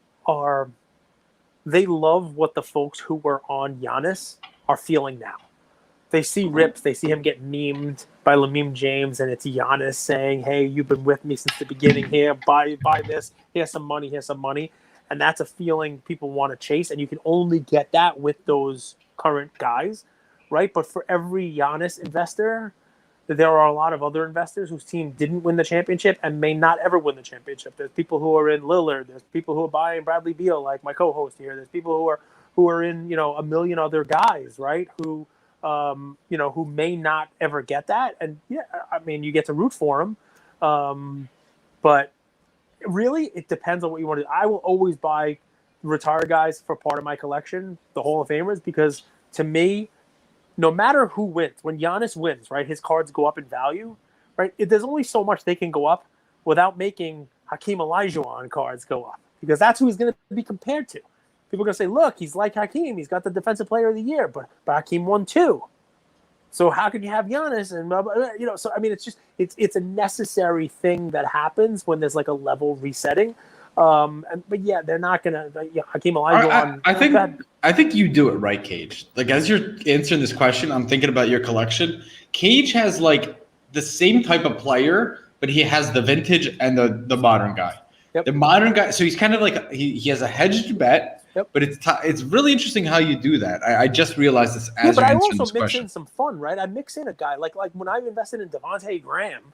[SPEAKER 2] they love what the folks who were on Giannis are feeling now. They see rips, they see him get memed by Lameme James, and it's Giannis saying, "Hey, you've been with me since the beginning. Here, buy this. Here's some money. Here's some money." And that's a feeling people want to chase, and you can only get that with those current guys, right? But for every Giannis investor, there are a lot of other investors whose team didn't win the championship and may not ever win the championship. There's people who are in Lillard. There's people who are buying Bradley Beal, like my co-host here. There's people who are in a million other guys, right? Who may not ever get that. And yeah, I mean, you get to root for them, but really, it depends on what you want to do. I will always buy retired guys for part of my collection, the Hall of Famers, because to me, no matter who wins, when Giannis wins, right, his cards go up in value, right? There's only so much they can go up without making Hakeem Olajuwon cards go up, because that's who he's going to be compared to. People are going to say, look, he's like Hakeem. He's got the Defensive Player of the Year, but Hakeem won 2. So how can you have Giannis and blah, blah, blah, So I mean, it's just it's a necessary thing that happens when there's like a level resetting. But yeah, they're not gonna. Hakeem Olajuwon.
[SPEAKER 1] I think you do it right, Cage. Like as you're answering this question, I'm thinking about your collection. Cage has like the same type of player, but he has the vintage and the modern guy.
[SPEAKER 2] Yep.
[SPEAKER 1] The modern guy. So he's kind of like he has a hedged bet.
[SPEAKER 2] Yep.
[SPEAKER 1] But it's really interesting how you do that. I just realized this as
[SPEAKER 2] but
[SPEAKER 1] you're
[SPEAKER 2] I
[SPEAKER 1] answering
[SPEAKER 2] also
[SPEAKER 1] this
[SPEAKER 2] mix
[SPEAKER 1] question.
[SPEAKER 2] in some fun, right? I mix in a guy like when I invested in Devontae Graham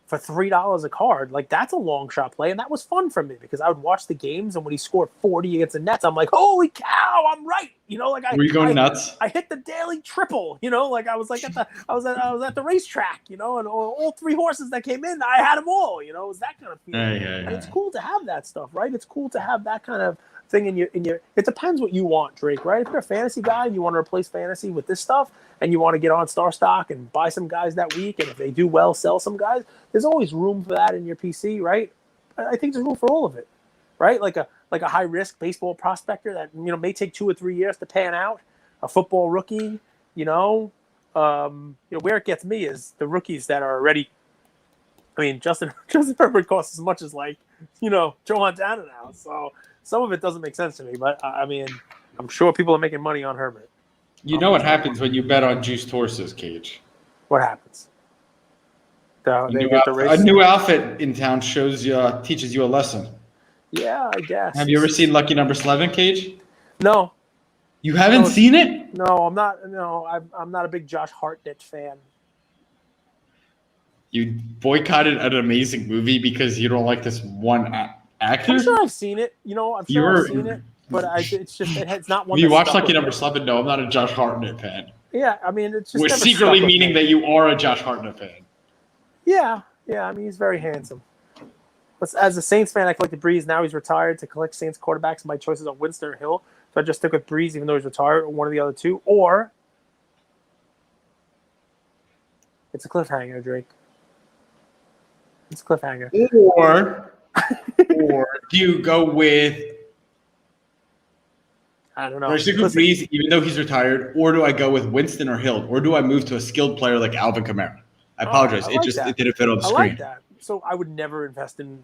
[SPEAKER 2] for $3 a card, like that's a long shot play, and that was fun for me because I would watch the games, and when he scored 40 against the Nets, I'm like, holy cow, I'm right.
[SPEAKER 1] Were you going nuts?
[SPEAKER 2] I hit the daily triple, like I was like I was at the racetrack, and all 3 horses that came in, I had them all, it was that kind of feeling. And it's cool to have that stuff, right? It's cool to have that kind of thing in your it depends what you want, Drake, right? If you're a fantasy guy and you want to replace fantasy with this stuff and you want to get on Star Stock and buy some guys that week, and if they do well, sell some guys, there's always room for that in your PC, right? I think there's room for all of it, right? Like a high risk baseball prospector that may take 2 or 3 years to pan out, a football rookie, where it gets me is the rookies that are already. I mean, Justin Herbert costs as much as Joe Montana now, so some of it doesn't make sense to me. But I mean, I'm sure people are making money on Herbert.
[SPEAKER 1] You know what happens when you bet on juiced horses, Cage?
[SPEAKER 2] What happens?
[SPEAKER 1] A new outfit in town teaches you a lesson.
[SPEAKER 2] Yeah, I guess.
[SPEAKER 1] Have you ever seen Lucky Number 11, Cage?
[SPEAKER 2] No.
[SPEAKER 1] You haven't seen it?
[SPEAKER 2] No, I'm not. No, I'm not a big Josh Hartnett fan.
[SPEAKER 1] You boycotted an amazing movie because you don't like this one Actor?
[SPEAKER 2] I'm sure I've seen it. I'm sure I've seen it, but it's not one.
[SPEAKER 1] You
[SPEAKER 2] that
[SPEAKER 1] watch
[SPEAKER 2] stuck
[SPEAKER 1] Lucky
[SPEAKER 2] with
[SPEAKER 1] Number
[SPEAKER 2] me.
[SPEAKER 1] 7? No, I'm not a Josh Hartnett fan.
[SPEAKER 2] Yeah, I mean, it's just
[SPEAKER 1] We're
[SPEAKER 2] never
[SPEAKER 1] secretly
[SPEAKER 2] stuck with
[SPEAKER 1] meaning
[SPEAKER 2] me.
[SPEAKER 1] that you are a Josh Hartnett fan.
[SPEAKER 2] Yeah. I mean, he's very handsome. As a Saints fan, I collected Brees. Now he's retired. To collect Saints quarterbacks, my choices are Winston or Hill. So I just stick with Brees, even though he's retired, or one of the other two. Or it's a cliffhanger, Drake. It's a cliffhanger.
[SPEAKER 1] Or do you go with?
[SPEAKER 2] I don't know.
[SPEAKER 1] Do I stick with Brees, even though he's retired, or do I go with Winston or Hill, or do I move to a skilled player like Alvin Kamara? I apologize. It didn't fit on the screen.
[SPEAKER 2] I like that. So I would never invest in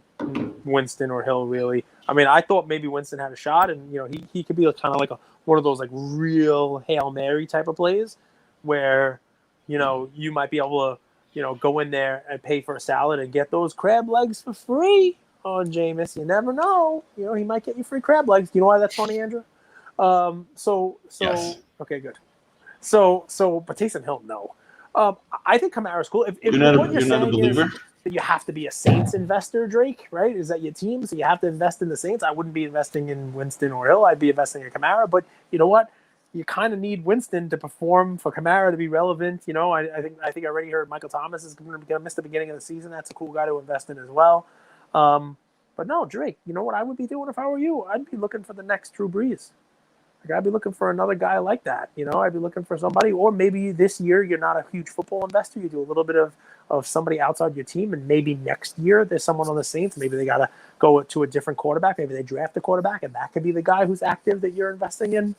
[SPEAKER 2] Winston or Hill, really. I mean, I thought maybe Winston had a shot, and he could be kind of like one of those like real Hail Mary type of plays, where you might be able to go in there and pay for a salad and get those crab legs for free on Jameis. You never know. He might get you free crab legs. Do you know why that's funny, Andrew?
[SPEAKER 1] Yes.
[SPEAKER 2] Okay, good. So, but Taysom Hill, no. I think Kamara's cool. If
[SPEAKER 1] You're
[SPEAKER 2] what you're
[SPEAKER 1] not a
[SPEAKER 2] saying
[SPEAKER 1] believer?
[SPEAKER 2] is that you have to be a Saints investor, Drake, right? Is that your team? So you have to invest in the Saints. I wouldn't be investing in Winston or Hill. I'd be investing in Kamara. But you know what? You kind of need Winston to perform for Kamara to be relevant. I think I already heard Michael Thomas is going to miss the beginning of the season. That's a cool guy to invest in as well. But no, Drake, you know what I would be doing if I were you? I'd be looking for the next Drew Brees. I'd be looking for another guy like that. I'd be looking for somebody, or maybe this year you're not a huge football investor. You do a little bit of somebody outside your team, and maybe next year there's someone on the Saints. Maybe they got to go to a different quarterback. Maybe they draft a quarterback, and that could be the guy who's active that you're investing in.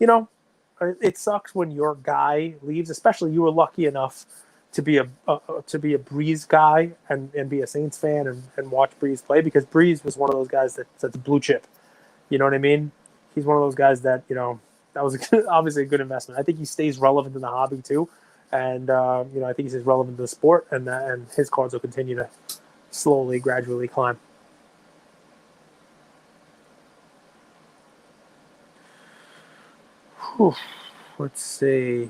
[SPEAKER 2] It sucks when your guy leaves, especially you were lucky enough to be a Brees guy and be a Saints fan and watch Brees play, because Brees was one of those guys that's a blue chip. You know what I mean? He's one of those guys that, that was obviously a good investment. I think he stays relevant in the hobby too. And, I think he stays relevant to the sport, and his cards will continue to slowly, gradually climb. Whew. Let's see.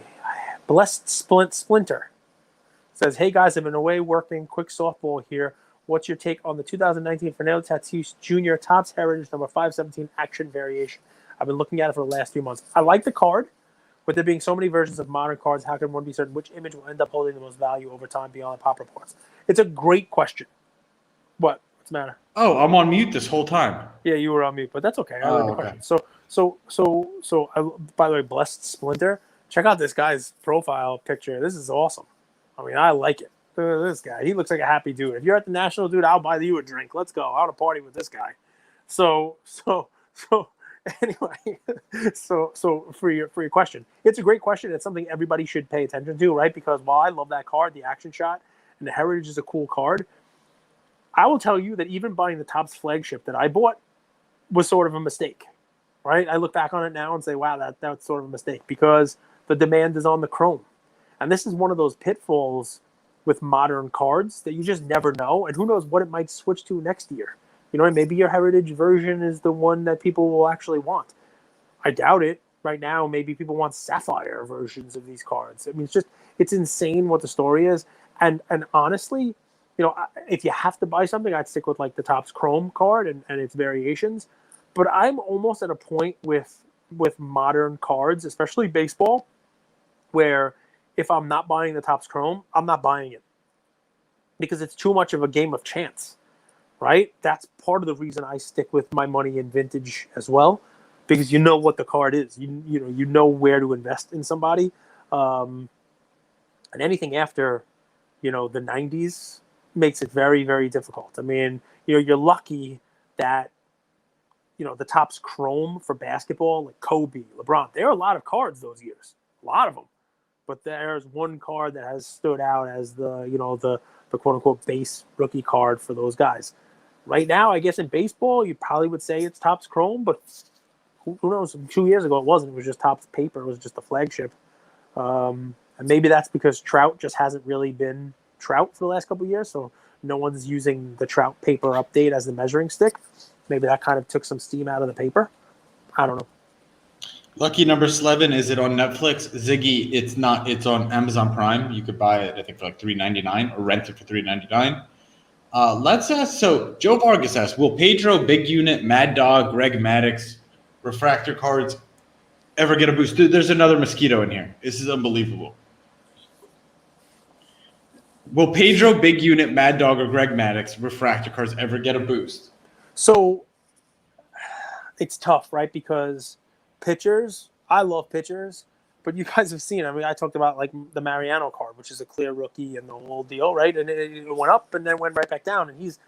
[SPEAKER 2] Blessed Splinter says, hey guys, I've been away working. Quick softball here. What's your take on the 2019 Fernando Tatis Jr. Topps Heritage number 517 action variation? I've been looking at it for the last 3 months. I like the card. With there being so many versions of modern cards, how can one be certain which image will end up holding the most value over time beyond the pop reports? It's a great question. What's the matter?
[SPEAKER 1] Oh, I'm on mute this whole time.
[SPEAKER 2] Yeah, you were on mute, but that's okay. I like the question. So, by the way, Blessed Splinter, check out this guy's profile picture. This is awesome. I mean, I like it. Look at this guy. He looks like a happy dude. If you're at the National, dude, I'll buy you a drink. Let's go. I want to party with this guy. So anyway, so for your question, it's a great question. It's something everybody should pay attention to, right? Because while I love that card, the action shot, and the Heritage is a cool card, I will tell you that even buying the Topps flagship that I bought was sort of a mistake, right? I look back on it now and say, wow, that's sort of a mistake, because the demand is on the chrome. And this is one of those pitfalls with modern cards that you just never know. And who knows what it might switch to next year. Maybe your Heritage version is the one that people will actually want. I doubt it. Right now, maybe people want Sapphire versions of these cards. I mean, it's insane what the story is. And honestly, if you have to buy something, I'd stick with like the Topps Chrome card and its variations. But I'm almost at a point with modern cards, especially baseball, where if I'm not buying the Topps Chrome, I'm not buying it, because it's too much of a game of chance, right? That's part of the reason I stick with my money in vintage as well, because you know what the card is. You know where to invest in somebody, and anything after the 90s makes it very, very difficult. I mean, you're lucky that the Topps Chrome for basketball, like Kobe, LeBron, there are a lot of cards those years, a lot of them. But there's one card that has stood out as the quote unquote base rookie card for those guys. Right now, I guess in baseball, you probably would say it's Topps Chrome, but who knows? 2 years ago, it wasn't. It was just Topps paper. It was just a flagship. And maybe that's because Trout just hasn't really been Trout for the last couple of years, so no one's using the Trout paper update as the measuring stick. Maybe that kind of took some steam out of the paper. I don't know.
[SPEAKER 1] Lucky Number 11, is it on Netflix? Ziggy, it's not. It's on Amazon Prime. You could buy it, I think, for like $3.99 or rent it for $3.99. Let's ask. So Joe Vargas asks, will Pedro, Big Unit, Mad Dog, Greg Maddux, Refractor cards ever get a boost? Dude, there's another mosquito in here. This is unbelievable. Will Pedro, Big Unit, Mad Dog, or Greg Maddux Refractor cards ever get a boost?
[SPEAKER 2] So it's tough, right? Because pitchers, I love pitchers, but you guys have seen, I mean, I talked about like the Mariano card, which is a clear rookie and the whole deal, right? And it went up and then went right back down. And he's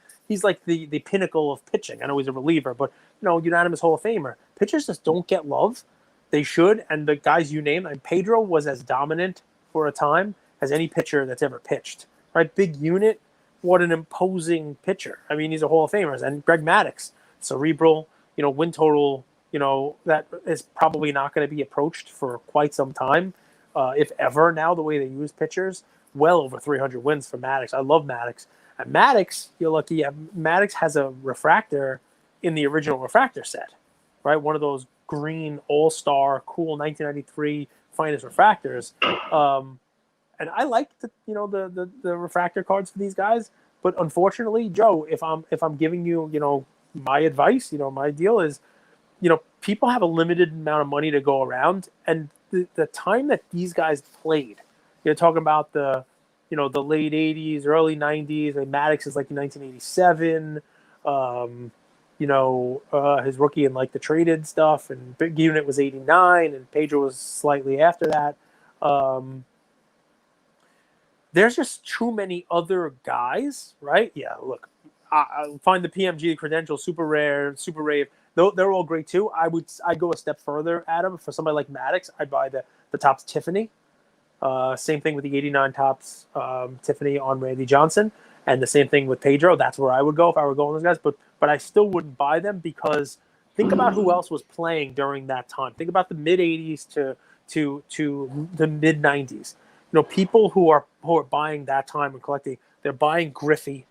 [SPEAKER 2] like the pinnacle of pitching. I know he's a reliever, but, unanimous Hall of Famer. Pitchers just don't get love. They should. And the guys you named, and Pedro was as dominant for a time as any pitcher that's ever pitched, right? Big Unit, what an imposing pitcher. I mean, he's a Hall of Famer. And Greg Maddux, cerebral, win total, that is probably not going to be approached for quite some time, if ever now, the way they use pitchers. Well over 300 wins for Maddux. I love Maddux. And Maddux, you're lucky, Maddux has a refractor in the original refractor set, right? One of those green all-star, cool 1993 finest refractors. And I like the refractor cards for these guys, but unfortunately, Joe, if I'm giving you my advice, my deal is, people have a limited amount of money to go around, and the time that these guys played, you're talking about the late 80s, early 90s. Like Maddux is like 1987. His rookie in like the traded stuff, and Big Unit was 89, and Pedro was slightly after that. There's just too many other guys, right? Yeah, look, I find the PMG credentials super rare, super rave. They're all great too. I'd go a step further, Adam. For somebody like Maddux, I'd buy the Topps Tiffany. Same thing with the 89 Topps Tiffany on Randy Johnson, and the same thing with Pedro. That's where I would go if I were going with those guys. But I still wouldn't buy them, because think about who else was playing during that time. Think about the mid 80s to the mid 90s. People who are buying that time and collecting, they're buying Griffey,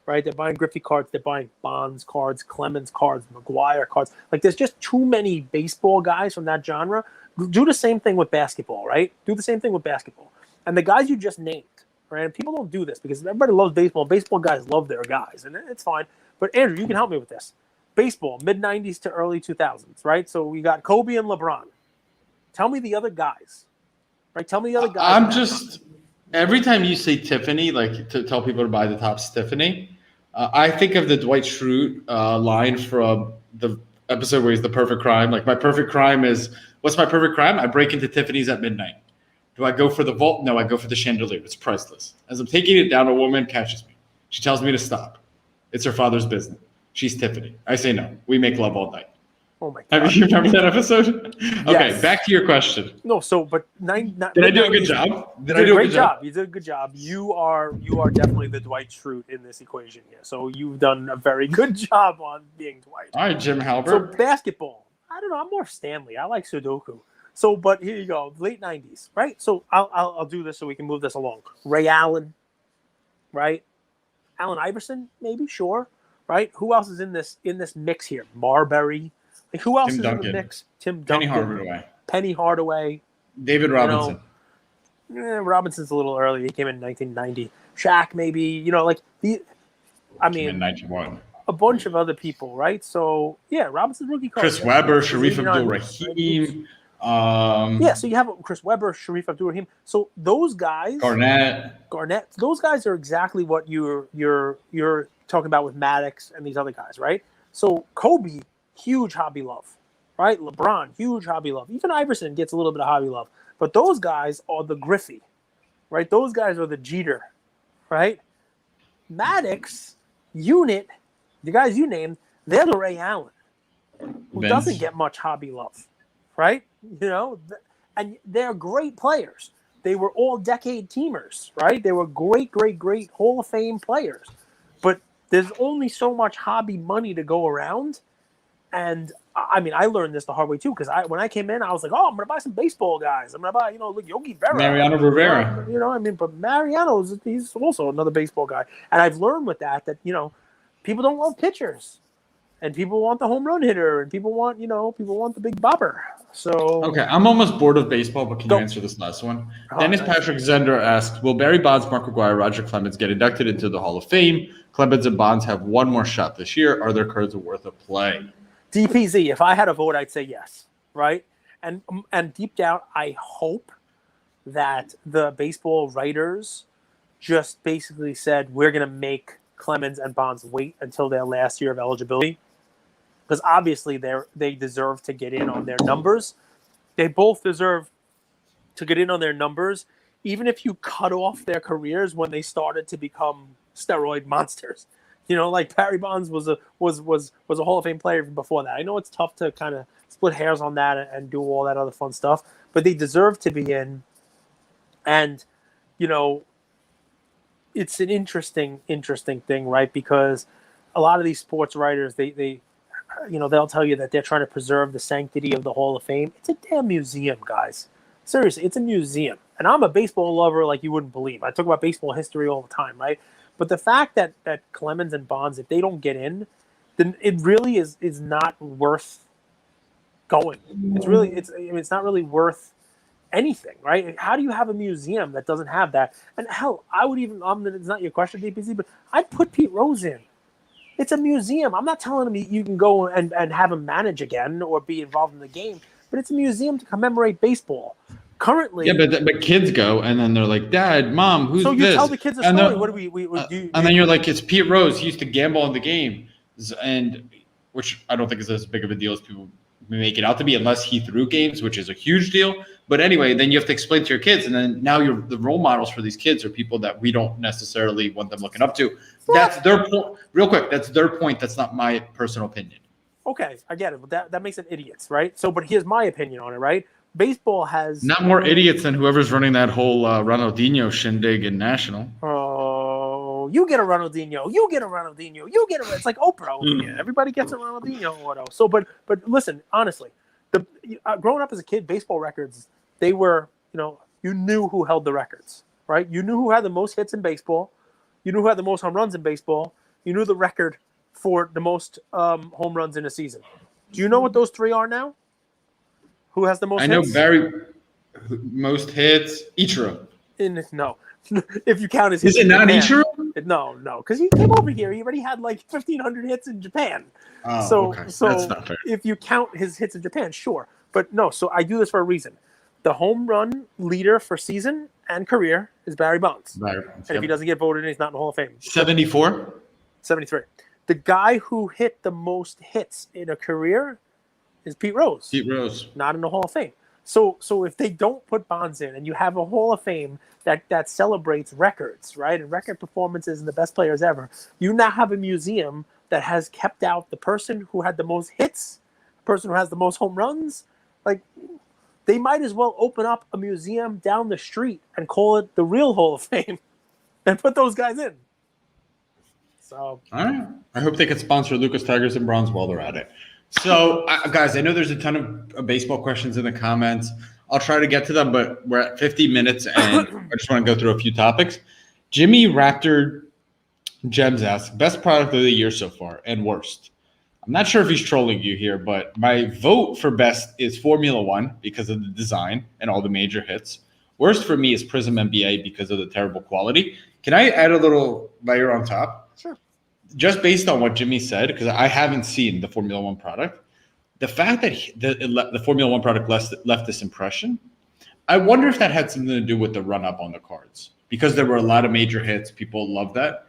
[SPEAKER 2] right? They're buying Griffey cards. They're buying Bonds cards, Clemens cards, McGwire cards. Like, there's just too many baseball guys from that genre. Do the same thing with basketball, right? Do the same thing with basketball. And the guys you just named, right? And people don't do this because everybody loves baseball. Baseball guys love their guys, and it's fine. But Andrew, you can help me with this. Baseball, mid 90s to early 2000s, right? So we got Kobe and LeBron. Tell me the other guys, right? Tell me the other guys.
[SPEAKER 1] Every time you say Tiffany, like to tell people to buy the Topps Tiffany, I think of the Dwight Schrute line from the episode where he's the perfect crime. Like, my perfect crime is, what's my perfect crime? I break into Tiffany's at midnight. Do I go for the vault? No, I go for the chandelier. It's priceless. As I'm taking it down, a woman catches me. She tells me to stop. It's her father's business. She's Tiffany. I say no. We make love all night.
[SPEAKER 2] Oh my God.
[SPEAKER 1] Have you remember that episode?
[SPEAKER 2] Yes.
[SPEAKER 1] Okay, back to your question.
[SPEAKER 2] No, but
[SPEAKER 1] did I do a good job?
[SPEAKER 2] You did a great job. You did a good job. You are definitely the Dwight Schrute in this equation here. So you've done a very good job on being Dwight.
[SPEAKER 1] All right, Jim Halbert.
[SPEAKER 2] So basketball. I don't know. I'm more Stanley. I like Sudoku. So, but here you go. Late 90s, right? So I'll do this so we can move this along. Ray Allen, right? Allen Iverson, maybe, sure, right? Who else is in this mix here? Marbury. Like, who else is in the mix? Tim Duncan. Penny Hardaway.
[SPEAKER 1] David Robinson.
[SPEAKER 2] Robinson's a little early. He came in 1990. Shaq, maybe. in
[SPEAKER 1] 91.
[SPEAKER 2] A bunch of other people, right? So, yeah, Robinson's rookie card.
[SPEAKER 1] Chris Webber, Sharif Abdul-Rahim.
[SPEAKER 2] So you have Chris Webber, Sharif Abdul-Rahim. So those guys,
[SPEAKER 1] Garnett,
[SPEAKER 2] those guys are exactly what you're talking about with Maddux and these other guys, right? So Kobe, huge hobby love, right? LeBron, huge hobby love. Even Iverson gets a little bit of hobby love, but those guys are the Griffey, right? Those guys are the Jeter, right? Maddux, Unit, the guys you named, they're the Ray Allen, who doesn't get much hobby love, right? And they're great players. They were all decade teamers, right? They were great Hall of Fame players. But there's only so much hobby money to go around. And I mean, I learned this the hard way too, because when I came in, I was like, I'm going to buy some baseball guys. I'm going to buy, Yogi Berra.
[SPEAKER 1] Mariano Rivera.
[SPEAKER 2] But Mariano, he's also another baseball guy. And I've learned with that, people don't love pitchers. and people want the home run hitter, and people want the big bopper. So
[SPEAKER 1] okay, I'm almost bored of baseball, but can
[SPEAKER 2] Go.
[SPEAKER 1] you answer this last one?
[SPEAKER 2] Oh,
[SPEAKER 1] Dennis
[SPEAKER 2] nice.
[SPEAKER 1] Patrick Zender asks, will Barry Bonds, Mark McGwire, Roger Clemens get inducted into the Hall of Fame? Clemens and Bonds have one more shot this year. Are their cards worth a play?
[SPEAKER 2] DPZ, if I had a vote, I'd say yes, right? And deep down, I hope that the baseball writers just basically said, we're going to make Clemens and Bonds wait until their last year of eligibility, because obviously they deserve to get in on their numbers. They both deserve to get in on their numbers, even if you cut off their careers when they started to become steroid monsters. Like Barry Bonds was a Hall of Fame player even before that. I know it's tough to kind of split hairs on that and do all that other fun stuff, but they deserve to be in. And it's an interesting thing, right? Because a lot of these sports writers, they'll tell you that they're trying to preserve the sanctity of the Hall of Fame. It's a damn museum, guys. Seriously, it's a museum. And I'm a baseball lover like you wouldn't believe. I talk about baseball history all the time, right? But the fact that Clemens and Bonds, if they don't get in, then it really is not worth going. It's not really worth anything, right? How do you have a museum that doesn't have that? And hell, I would even, it's not your question, DPC, but I'd put Pete Rose in. It's a museum. I'm not telling him you can go and have him manage again or be involved in the game, but it's a museum to commemorate baseball. Currently,
[SPEAKER 1] yeah, but kids go and then they're like, Dad, Mom, who's this?
[SPEAKER 2] So you tell the kids a
[SPEAKER 1] and
[SPEAKER 2] story.
[SPEAKER 1] then,
[SPEAKER 2] What do we do?
[SPEAKER 1] And then you're like, it's Pete Rose. He used to gamble in the game, and which I don't think is as big of a deal as people make it out to be, unless he threw games, which is a huge deal. But anyway, then you have to explain to your kids, and then now the role models for these kids are people that we don't necessarily want them looking up to. That's their point. Real quick, that's their point. That's not my personal opinion.
[SPEAKER 2] Okay, I get it, but that makes them idiots, right? So, but here's my opinion on it, right? Baseball has
[SPEAKER 1] not more idiots than whoever's running that whole Ronaldinho shindig in National.
[SPEAKER 2] Oh, you get a Ronaldinho, you get a Ronaldinho, you get a. It's like Oprah over here. Everybody gets a Ronaldinho auto. So, but listen, honestly, growing up as a kid, baseball records, they were, you knew who held the records, right? You knew who had the most hits in baseball. You knew who had the most home runs in baseball. You knew the record for the most home runs in a season. Do you know what those three are now? Who has the most hits?
[SPEAKER 1] I know Barry, most hits, Ichiro.
[SPEAKER 2] No. If you count his hits.
[SPEAKER 1] Is it not Ichiro?
[SPEAKER 2] No, because he came over here. He already had like 1,500 hits in Japan.
[SPEAKER 1] Oh, okay. That's not fair.
[SPEAKER 2] If you count his hits in Japan, sure. But no, so I do this for a reason. The home run leader for season and career is Barry Bonds. And if he doesn't get voted in, he's not in the Hall of Fame.
[SPEAKER 1] 74?
[SPEAKER 2] 73. The guy who hit the most hits in a career is Pete Rose.
[SPEAKER 1] Pete Rose.
[SPEAKER 2] Not in the Hall of Fame. So if they don't put Bonds in and you have a Hall of Fame that celebrates records, right, and record performances and the best players ever, you now have a museum that has kept out the person who had the most hits, the person who has the most home runs. Like, they might as well open up a museum down the street and call it the real Hall of Fame and put those guys in. So,
[SPEAKER 1] all right. I hope they could sponsor Lucas Tigers and Bronze while they're at it. So, guys, I know there's a ton of baseball questions in the comments. I'll try to get to them, but we're at 50 minutes, and I just want to go through a few topics. Jimmy Raptor Gems asks, best product of the year so far and worst. I'm not sure if he's trolling you here, but my vote for best is Formula One because of the design and all the major hits. Worst for me is Prizm NBA because of the terrible quality. Can I add a little layer on top?
[SPEAKER 2] Sure.
[SPEAKER 1] Just based on what Jimmy said, because I haven't seen the Formula One product, the fact that the Formula One product left this impression, I wonder if that had something to do with the run-up on the cards. Because there were a lot of major hits. People love that.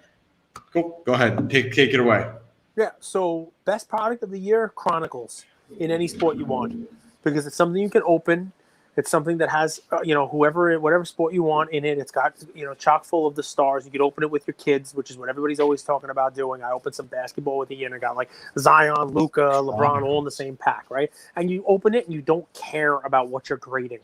[SPEAKER 1] Go ahead. Take it away.
[SPEAKER 2] Yeah, so best product of the year, Chronicles, in any sport you want. Because it's something you can open. It's something that has, whatever sport you want in it. It's got, chock full of the stars. You could open it with your kids, which is what everybody's always talking about doing. I opened some basketball with Ian and got like Zion, Luka, LeBron, all in the same pack, right? And you open it and you don't care about what you're grading.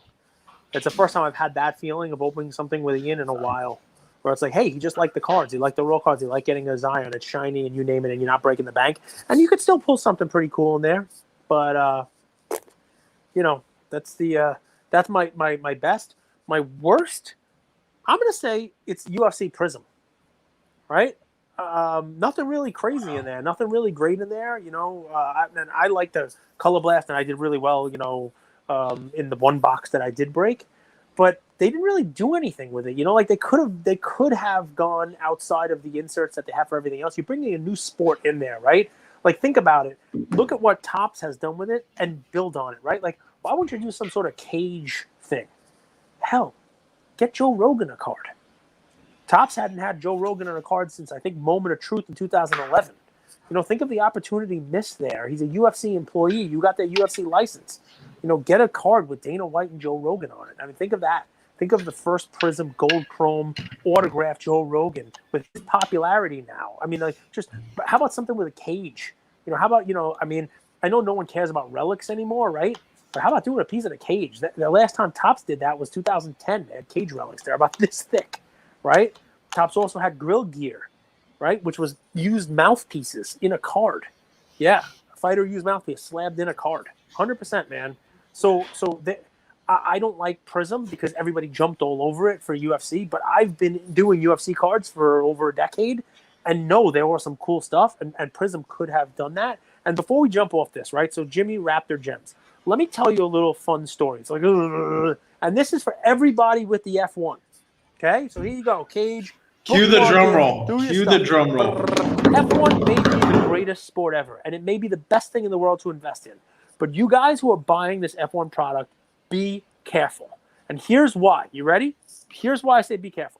[SPEAKER 2] It's the first time I've had that feeling of opening something with Ian in a while, where it's like, hey, he just liked the cards. He liked the raw cards. He liked getting a Zion. It's shiny and you name it and you're not breaking the bank. And you could still pull something pretty cool in there. But, that's my best. My worst, I'm going to say it's UFC Prizm, right? Nothing really crazy in there. Nothing really great in there. And I like the Color Blast, and I did really well. In the one box that I did break, but they didn't really do anything with it. Like they could have gone outside of the inserts that they have for everything else. You're bringing a new sport in there, right? Like, think about it. Look at what Topps has done with it and build on it, right? Like, why wouldn't you do some sort of cage thing? Hell, get Joe Rogan a card. Topps hadn't had Joe Rogan on a card since, I think, Moment of Truth in 2011. Think of the opportunity missed there. He's a UFC employee. You got that UFC license. Get a card with Dana White and Joe Rogan on it. I mean, think of that. Think of the first Prizm Gold Chrome autograph Joe Rogan with his popularity now. I mean, how about something with a cage? How about, I know no one cares about relics anymore, right? But how about doing a piece of the cage? The last time Topps did that was 2010. They had cage relics. They're about this thick, right? Topps also had grill gear, right? Which was used mouthpieces in a card. Yeah, a fighter used mouthpiece slabbed in a card. 100%, man. I don't like Prizm because everybody jumped all over it for UFC, but I've been doing UFC cards for over a decade and know there was some cool stuff, and Prizm could have done that. And before we jump off this, right, so Jimmy Raptor Gems, let me tell you a little fun story. It's like, and this is for everybody with the F1, okay? So here you go, Cage.
[SPEAKER 1] Cue the drum roll. Cue the drum roll.
[SPEAKER 2] F1 may be the greatest sport ever, and it may be the best thing in the world to invest in. But you guys who are buying this F1 product, be careful. And here's why. You ready? Here's why I say be careful.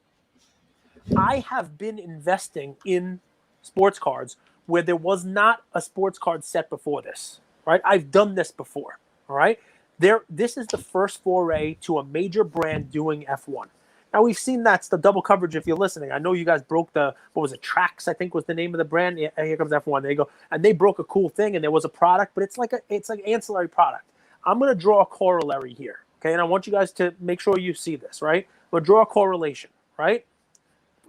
[SPEAKER 2] I have been investing in sports cards where there was not a sports card set before this, right? I've done this before, all right? This is the first foray to a major brand doing F1. Now, we've seen that's the double coverage if you're listening. I know you guys broke Trax, I think was the name of the brand. Yeah, here comes F1. There you go. And they broke a cool thing, and there was a product, but it's like ancillary product. I'm going to draw a corollary here, okay? And I want you guys to make sure you see this, right? I'm going to draw a correlation, right?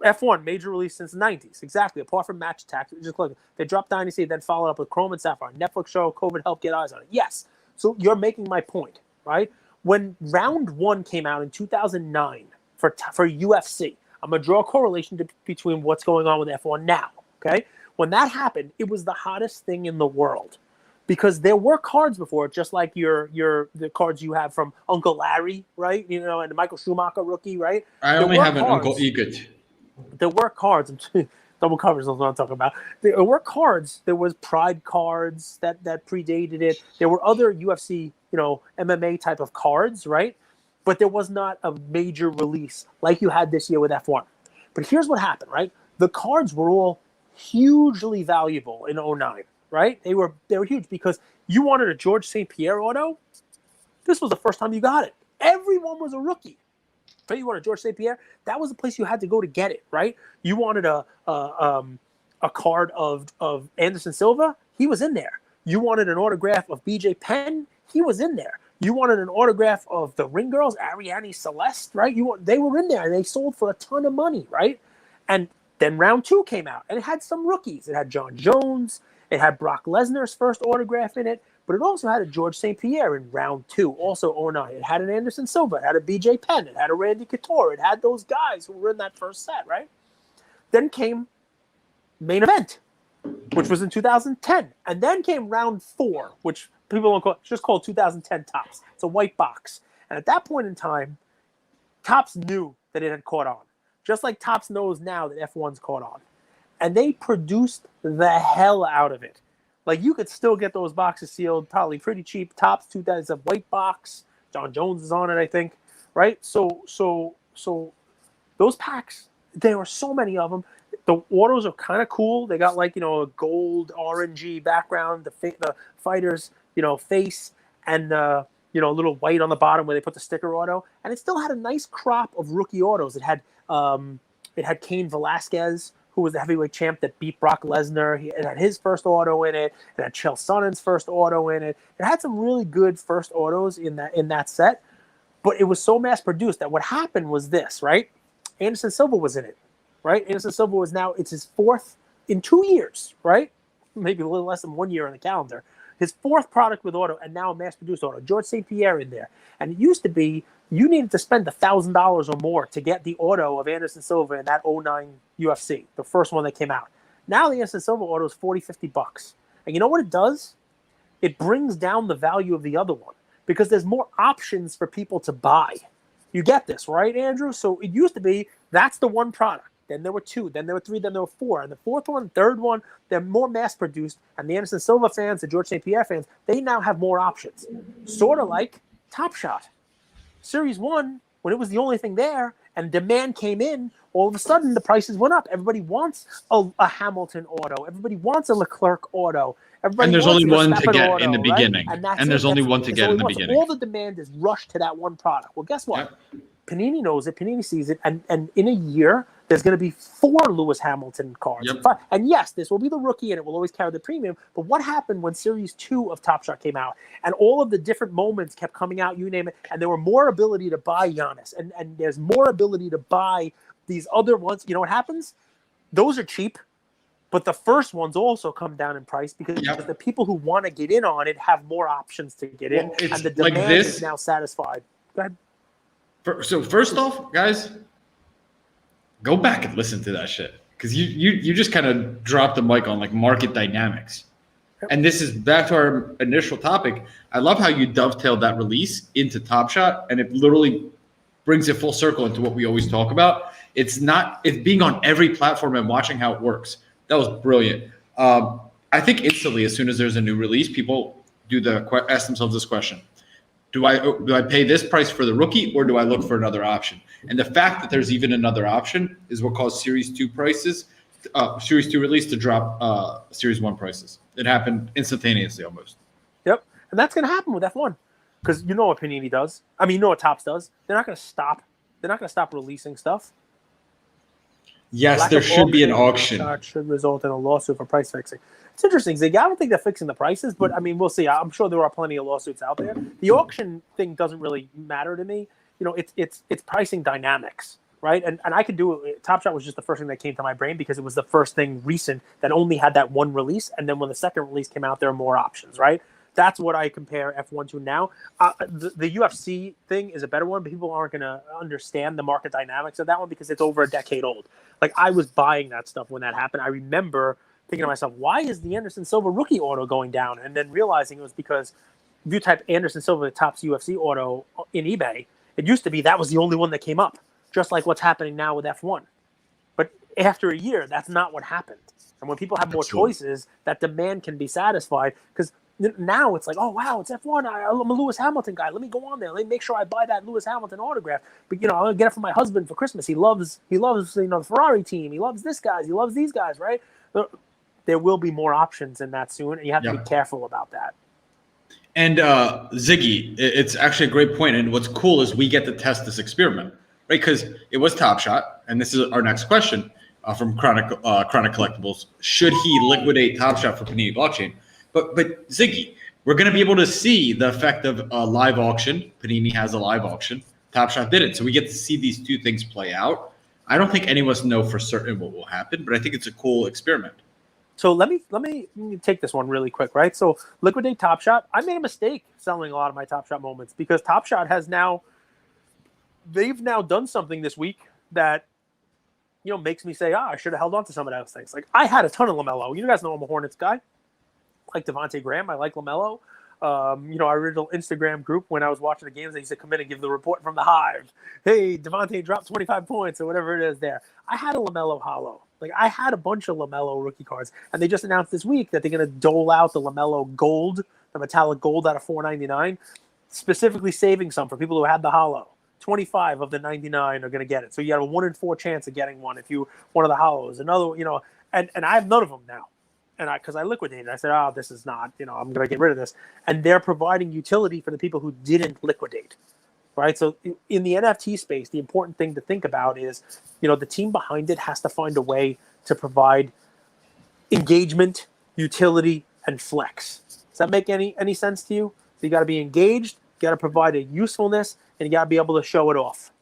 [SPEAKER 2] F1, major release since the 90s. Exactly. Apart from Match Attack. Just look. They dropped Dynasty, then followed up with Chrome and Sapphire. Netflix show, COVID helped get eyes on it. Yes. So you're making my point, right? When round one came out in 2009 for UFC, I'm going to draw a correlation between what's going on with F1 now, okay? When that happened, it was the hottest thing in the world because there were cards before, just like the cards you have from Uncle Larry, right? And the Michael Schumacher rookie, right?
[SPEAKER 1] I only have an Uncle Egot.
[SPEAKER 2] There were cards. Double covers is what I'm talking about. There were cards. There was Pride cards that predated it. There were other UFC, MMA type of cards, right? But there was not a major release like you had this year with F1. But here's what happened, right? The cards were all hugely valuable in 2009, right? They were huge because you wanted a George St. Pierre auto. This was the first time you got it. Everyone was a rookie. Right? You wanted George St. Pierre. That was the place you had to go to get it, right? You wanted a card of Anderson Silva. He was in there. You wanted an autograph of BJ Penn. He was in there. You wanted an autograph of the Ring Girls, Ariane Celeste, right? They were in there, and they sold for a ton of money, right? And then round two came out, and it had some rookies. It had John Jones. It had Brock Lesnar's first autograph in it, but it also had a George St. Pierre in round two, also 2009. It had an Anderson Silva. It had a BJ Penn. It had a Randy Couture. It had those guys who were in that first set, right? Then came main event, which was in 2010. And then came round four, which people don't call, it's just called 2010 Topps. It's a white box. And at that point in time, Topps knew that it had caught on. Just like Topps knows now that F1's caught on. And they produced the hell out of it. Like, you could still get those boxes sealed probably pretty cheap. Topps 2000 is a white box. John Jones is on it, I think. Right? So those packs, there were so many of them. The autos are kind of cool. They got like, a gold, orangey background, the fighter's, face, and, a little white on the bottom where they put the sticker auto. And it still had a nice crop of rookie autos. It had Cain Velasquez, who was the heavyweight champ that beat Brock Lesnar. It had his first auto in it. It had Chael Sonnen's first auto in it. It had some really good first autos in that set. But it was so mass-produced that what happened was this, right? Anderson Silva was in it, right? Anderson Silva was now, it's his fourth in 2 years, right? maybe a little less than 1 year on the calendar. His fourth product with auto, and now a mass-produced auto. George St. Pierre in there. And it used to be you needed to spend $1,000 or more to get the auto of Anderson Silva in that 09 UFC, the first one that came out. Now the Anderson Silva auto is $40-$50. And you know what it does? It brings down the value of the other one because there's more options for people to buy. You get this, right, Andrew? So it used to be that's the one product. Then there were two, then there were three, then there were four. And the fourth one, third one, they're more mass-produced. And the Anderson Silva fans, the George St. Pierre fans, they now have more options. Sort of like TopShot. Series 1, when it was the only thing there, and demand came in, all of a sudden the prices went up. Everybody wants a Hamilton auto. Everybody wants a Leclerc auto. Everybody
[SPEAKER 1] and there's
[SPEAKER 2] wants
[SPEAKER 1] only
[SPEAKER 2] a
[SPEAKER 1] one to
[SPEAKER 2] Verstappen
[SPEAKER 1] get
[SPEAKER 2] auto,
[SPEAKER 1] in the
[SPEAKER 2] right?
[SPEAKER 1] beginning. And there's only one to get in the beginning.
[SPEAKER 2] All the demand is rushed to that one product. Well, guess what?
[SPEAKER 1] Yep.
[SPEAKER 2] Panini knows it. Panini sees it. And in a year, there's going to be 4 Lewis Hamilton cards.
[SPEAKER 1] Yep.
[SPEAKER 2] And yes, this will be the rookie, and it will always carry the premium. But what happened when Series 2 of Top Shot came out, and all of the different moments kept coming out, you name it, and there were more ability to buy Giannis, and there's more ability to buy these other ones. You know what happens? Those are cheap, but the first ones also come down in price because the people who want to get in on it have more options to get in, and the demand is now satisfied. Go ahead.
[SPEAKER 1] So first off, guys, go back and listen to that shit because you just kind of dropped the mic on like market dynamics. And this is back to our initial topic. I love how you dovetailed that release into Top Shot, and it literally brings it full circle into what we always talk about. It's being on every platform and watching how it works. That was brilliant. I think instantly, as soon as there's a new release, people ask themselves this question. Do I pay this price for the rookie, or do I look for another option? And the fact that there's even another option is what caused Series 2 prices, Series 2 release to drop Series 1 prices. It happened instantaneously almost.
[SPEAKER 2] Yep. And that's going to happen with F1 because you know what Panini does. I mean, you know what Topps does. They're not going to stop. They're not going to stop releasing stuff.
[SPEAKER 1] Yes, there should be an auction.
[SPEAKER 2] Should result in a lawsuit for price fixing. It's interesting, Zig. I don't think they're fixing the prices, but I mean, we'll see. I'm sure there are plenty of lawsuits out there. The auction thing doesn't really matter to me. You know, it's pricing dynamics, right? And I could do it. Top Shot was just the first thing that came to my brain because it was the first thing recent that only had that one release, and then when the second release came out, there are more options, right? That's what I compare F1 to now. The UFC thing is a better one, but people aren't going to understand the market dynamics of that one because it's over a decade old. Like, I was buying that stuff when that happened. I remember thinking to myself, why is the Anderson Silva rookie auto going down? And then realizing it was because if you type Anderson Silva Topps UFC auto in eBay, it used to be that was the only one that came up, just like what's happening now with F1. But after a year, that's not what happened. And when people have more choices, that demand can be satisfied because now it's like, oh, wow, it's F1. I'm a Lewis Hamilton guy. Let me go on there. Let me make sure I buy that Lewis Hamilton autograph. But, I'm going to get it for my husband for Christmas. He loves the Ferrari team. He loves this guy. He loves these guys, right? There will be more options in that soon, and you have to be careful about that.
[SPEAKER 1] And Ziggy, it's actually a great point. And what's cool is we get to test this experiment, right? Because it was Top Shot, and this is our next question from Chronic Collectibles. Should he liquidate Top Shot for Panini blockchain? But Ziggy, we're going to be able to see the effect of a live auction. Panini has a live auction. Top Shot didn't. So we get to see these two things play out. I don't think any of us know for certain what will happen, but I think it's a cool experiment.
[SPEAKER 2] So let me take this one really quick, right? So liquidate Top Shot. I made a mistake selling a lot of my Top Shot moments because Top Shot they've now done something this week that makes me say, I should have held on to some of those things. Like I had a ton of LaMelo. You guys know I'm a Hornets guy. I like Devontae Graham. I like LaMelo. Our original Instagram group, when I was watching the games, they used to come in and give the report from the Hive. Hey, Devontae dropped 25 points or whatever it is there. I had a LaMelo hollow. Like, I had a bunch of LaMelo rookie cards, and they just announced this week that they're going to dole out the LaMelo gold, the metallic gold out of $4.99, specifically saving some for people who had the hollow. 25 of the 99 are going to get it. So you have a 1 in 4 chance of getting one if you one of the hollows. Another, and I have none of them now. And because I liquidated, I said, this is not, I'm going to get rid of this. And they're providing utility for the people who didn't liquidate, right? So in the NFT space, the important thing to think about is, the team behind it has to find a way to provide engagement, utility, and flex. Does that make any sense to you? So you got to be engaged, you got to provide a usefulness, and you got to be able to show it off.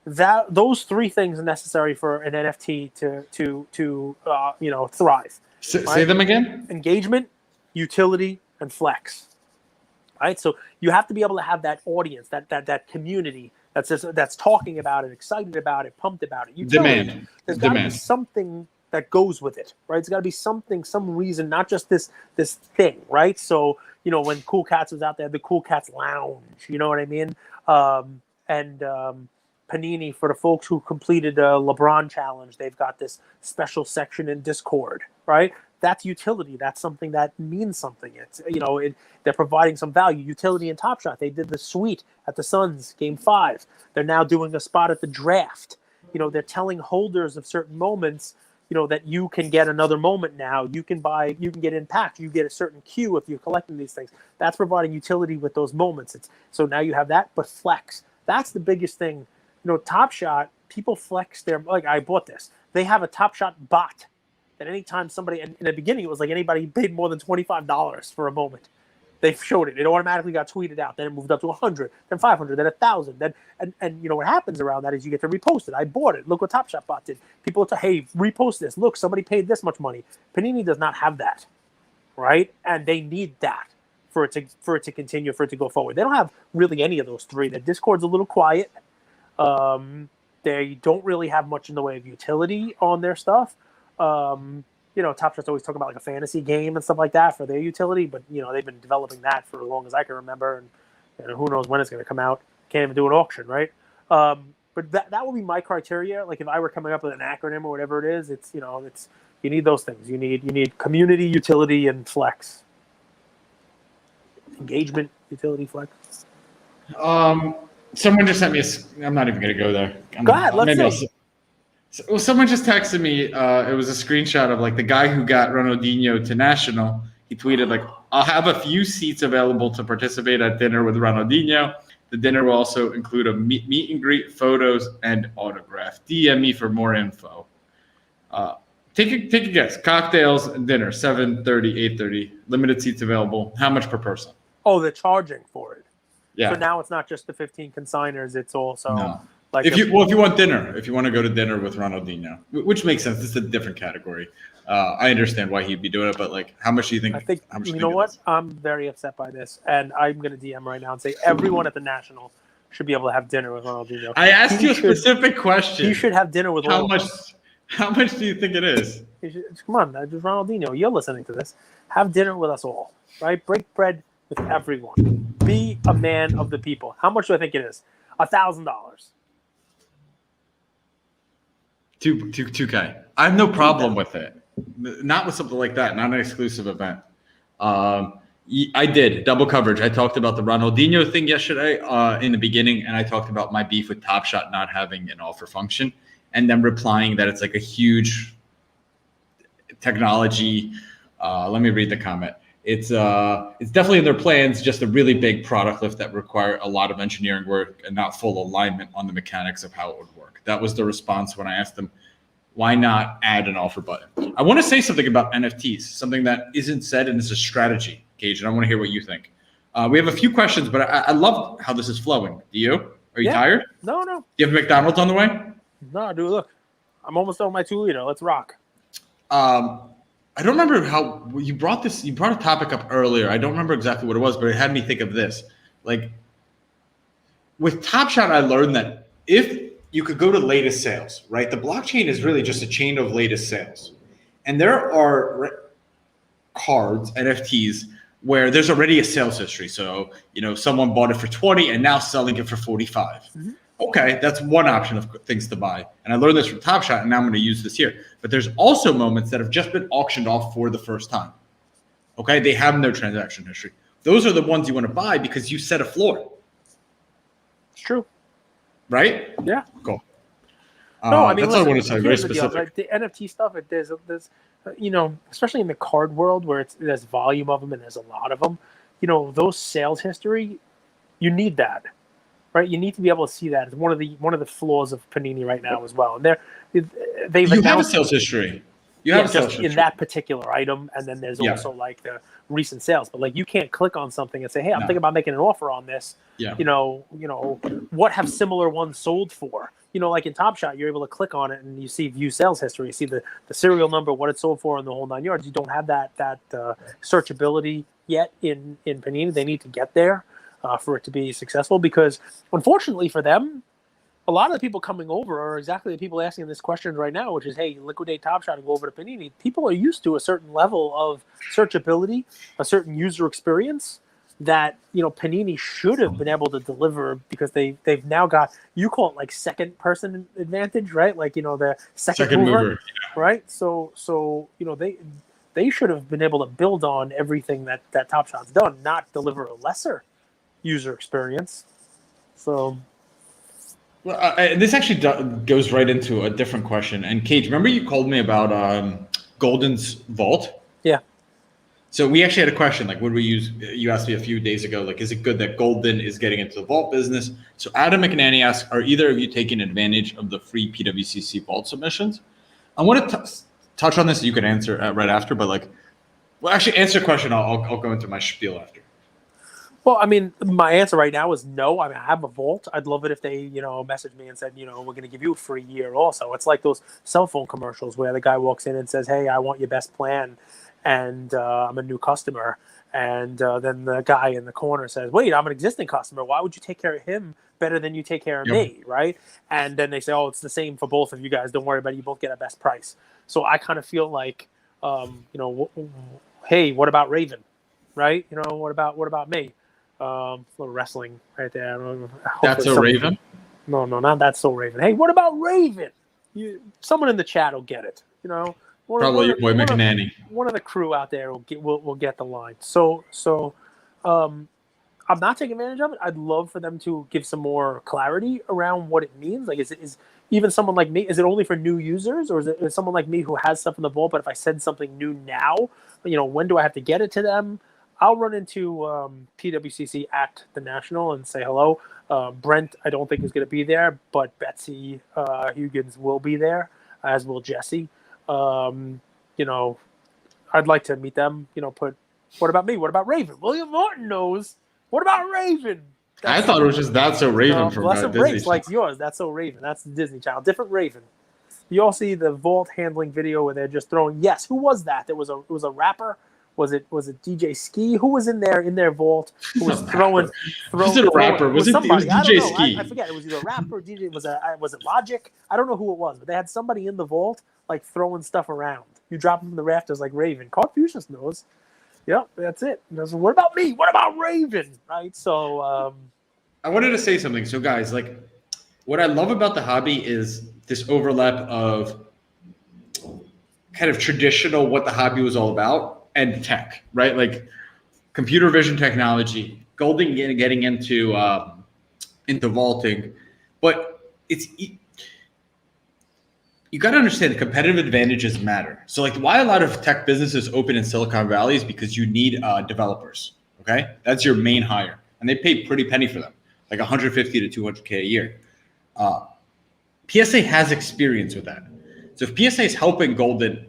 [SPEAKER 2] Those three things are necessary for an NFT to thrive.
[SPEAKER 1] Say them again.
[SPEAKER 2] Engagement, utility, and flex. Right, so you have to be able to have that audience, that community that's talking about it, excited about it, pumped about it.
[SPEAKER 1] Demand.
[SPEAKER 2] There's got to be something that goes with it, right? It's got to be something, some reason, not just this thing, right? So when Cool Cats was out there, the Cool Cats Lounge, you know what I mean? And Panini, for the folks who completed a LeBron challenge, they've got this special section in Discord, right? That's utility. That's something that means something. It's they're providing some value. Utility in TopShot. They did the suite at the Suns Game 5. They're now doing a spot at the draft. They're telling holders of certain moments, that you can get another moment now. You can get impact. You get a certain queue if you're collecting these things. That's providing utility with those moments. So now you have that, but flex. That's the biggest thing. TopShot, people flex their, like, I bought this. They have a TopShot bot that anytime somebody, in the beginning, it was like anybody paid more than $25 for a moment. They showed it. It automatically got tweeted out. Then it moved up to 100, then 500, then 1,000. Then and what happens around that is you get to repost it. I bought it. Look what TopShot bot did. People say, hey, repost this. Look, somebody paid this much money. Panini does not have that, right? And they need that for it to continue, for it to go forward. They don't have really any of those three. The Discord's a little quiet. They don't really have much in the way of utility on their stuff. TopShot's always talking about like a fantasy game and stuff like that for their utility, but they've been developing that for as long as I can remember, and who knows when it's going to come out. Can't even do an auction, right? But that would be my criteria. Like if I were coming up with an acronym or whatever it is, it's you need those things. You need community, utility, and flex. Engagement, utility, flex.
[SPEAKER 1] Someone just sent me I'm not even going to go there.
[SPEAKER 2] Go ahead, let's see.
[SPEAKER 1] Well, someone just texted me. It was a screenshot of like the guy who got Ronaldinho to National. He tweeted like, "I'll have a few seats available to participate at dinner with Ronaldinho. The dinner will also include a meet and greet, photos, and autograph. DM me for more info." Take a guess. Cocktails and dinner, 7:30, 8:30. Limited seats available. How much per person?
[SPEAKER 2] Oh, they're charging for it.
[SPEAKER 1] Yeah.
[SPEAKER 2] So now it's not just the 15 consigners. It's also.
[SPEAKER 1] No. Like if you want dinner, if you want to go to dinner with Ronaldinho, which makes sense, it's a different category. I understand why he'd be doing it, but like, how much do you think?
[SPEAKER 2] I think I'm very upset by this, and I'm going to DM right now and say everyone at the National should be able to have dinner with Ronaldinho.
[SPEAKER 1] I asked you a specific question.
[SPEAKER 2] You should have dinner with
[SPEAKER 1] how much? How much do you think it is?
[SPEAKER 2] Come on, just Ronaldinho. You're listening to this. Have dinner with us all, right? Break bread with everyone. Be a man of the people. How much do I think it is? $1,000.
[SPEAKER 1] $2K. I have no problem with it. Not with something like that. Not an exclusive event. I did double coverage. I talked about the Ronaldinho thing yesterday in the beginning, and I talked about my beef with TopShot not having an offer function, and then replying that it's like a huge technology. Let me read the comment. It's definitely in their plans, just a really big product lift that require a lot of engineering work and not full alignment on the mechanics of how it would work. That was the response when I asked them, why not add an offer button? I want to say something about NFTs, something that isn't said, and it's a strategy, Gage, and I want to hear what you think. We have a few questions, but I love how this is flowing. Do you? Are you tired?
[SPEAKER 2] No.
[SPEAKER 1] Do you have McDonald's on the way?
[SPEAKER 2] No, dude, look. I'm almost on my 2-liter. Let's rock.
[SPEAKER 1] I don't remember how you brought a topic up earlier. I don't remember exactly what it was, but it had me think of this. Like with TopShot, I learned that if you could go to latest sales, right? The blockchain is really just a chain of latest sales. And there are cards, NFTs, where there's already a sales history. So, someone bought it for 20 and now selling it for 45. Mm-hmm. Okay, that's one option of things to buy. And I learned this from TopShot, and now I'm going to use this here. But there's also moments that have just been auctioned off for the first time. Okay, they have no transaction history. Those are the ones you want to buy because you set a floor.
[SPEAKER 2] It's true.
[SPEAKER 1] Right?
[SPEAKER 2] Yeah.
[SPEAKER 1] Cool.
[SPEAKER 2] No, I mean,
[SPEAKER 1] that's all I want to say. Very specific.
[SPEAKER 2] Deal, right? The NFT stuff, there's especially in the card world where there's volume of them and there's a lot of them. Those sales history, you need that, right? You need to be able to see that. It's one of the flaws of Panini right now as well. And they've
[SPEAKER 1] have a sales history. You have a sales history
[SPEAKER 2] in that particular item, and then there's also like the recent sales. But like you can't click on something and say, "Hey, I'm thinking about making an offer on this." Yeah. What have similar ones sold for? like in TopShot, you're able to click on it and you see view sales history, you see the serial number, what it sold for, and the whole 9 yards. You don't have that searchability yet in Panini. They need to get there for it to be successful, because unfortunately for them, a lot of the people coming over are exactly the people asking this question right now, which is, hey, liquidate TopShot and go over to Panini. People are used to a certain level of searchability, a certain user experience that, Panini should have been able to deliver, because they've now got, you call it like second person advantage, right? Like, the second mover. Right? So they should have been able to build on everything that TopShot's done, not deliver a lesser user experience. So...
[SPEAKER 1] Well, this actually goes right into a different question. And Cage, remember you called me about Golden's Vault?
[SPEAKER 2] Yeah.
[SPEAKER 1] So we actually had a question, like, would we use? You asked me a few days ago, like, is it good that Golden is getting into the Vault business? So Adam McNanny asks, are either of you taking advantage of the free PWCC Vault submissions? I want to touch on this. You can answer right after, but actually answer the question. I'll go into my spiel after.
[SPEAKER 2] Well, I mean, my answer right now is no. I mean, I have a Vault. I'd love it if they, messaged me and said, we're going to give you a free year also. It's like those cell phone commercials where the guy walks in and says, hey, I want your best plan, and I'm a new customer. And then the guy in the corner says, wait, I'm an existing customer. Why would you take care of him better than you take care of me, right? And then they say, oh, it's the same for both of you guys. Don't worry about it. You both get a best price. So I kind of feel like, hey, what about Raven, right? What about me? A little wrestling right there. I don't know.
[SPEAKER 1] That's so Raven?
[SPEAKER 2] No, not That's So Raven. Hey, what about Raven? Someone in the chat will get it.
[SPEAKER 1] Probably your boy McNanny.
[SPEAKER 2] One of the crew out there will get the line. So I'm not taking advantage of it. I'd love for them to give some more clarity around what it means. Like, is even someone like me, is it only for new users, or is it someone like me who has stuff in the vault, but if I send something new now, when do I have to get it to them? I'll run into PWCC at the National and say hello. Brent, I don't think is going to be there, but Betsy Huggins will be there, as will Jesse. I'd like to meet them. What about me? What about Raven? William Martin knows. What about Raven?
[SPEAKER 1] I thought it was just That's So Raven from
[SPEAKER 2] Bless and
[SPEAKER 1] Disney
[SPEAKER 2] Breaks likes yours. That's So Raven. That's the Disney Channel. Different Raven. You all see the vault handling video where they're just throwing. Yes, who was that? It was a rapper. Was it DJ Ski? Who was in their vault? Who was throwing?
[SPEAKER 1] Was it a rapper? Was it
[SPEAKER 2] somebody?
[SPEAKER 1] DJ Ski?
[SPEAKER 2] I forget. It was either a rapper or DJ. Was it Logic? I don't know who it was, but they had somebody in the vault like throwing stuff around. You drop them from the rafters like Raven. Confucius knows. Yep, that's it. What about me? What about Raven? Right. So
[SPEAKER 1] I wanted to say something. So guys, like, what I love about the hobby is this overlap of kind of traditional what the hobby was all about and tech, right? Like computer vision technology, Golden getting into vaulting, but you got to understand the competitive advantages matter. So like why a lot of tech businesses open in Silicon Valley is because you need developers. Okay, that's your main hire, and they pay pretty penny for them, like 150 to 200K a year. PSA has experience with that. So if PSA is helping Golden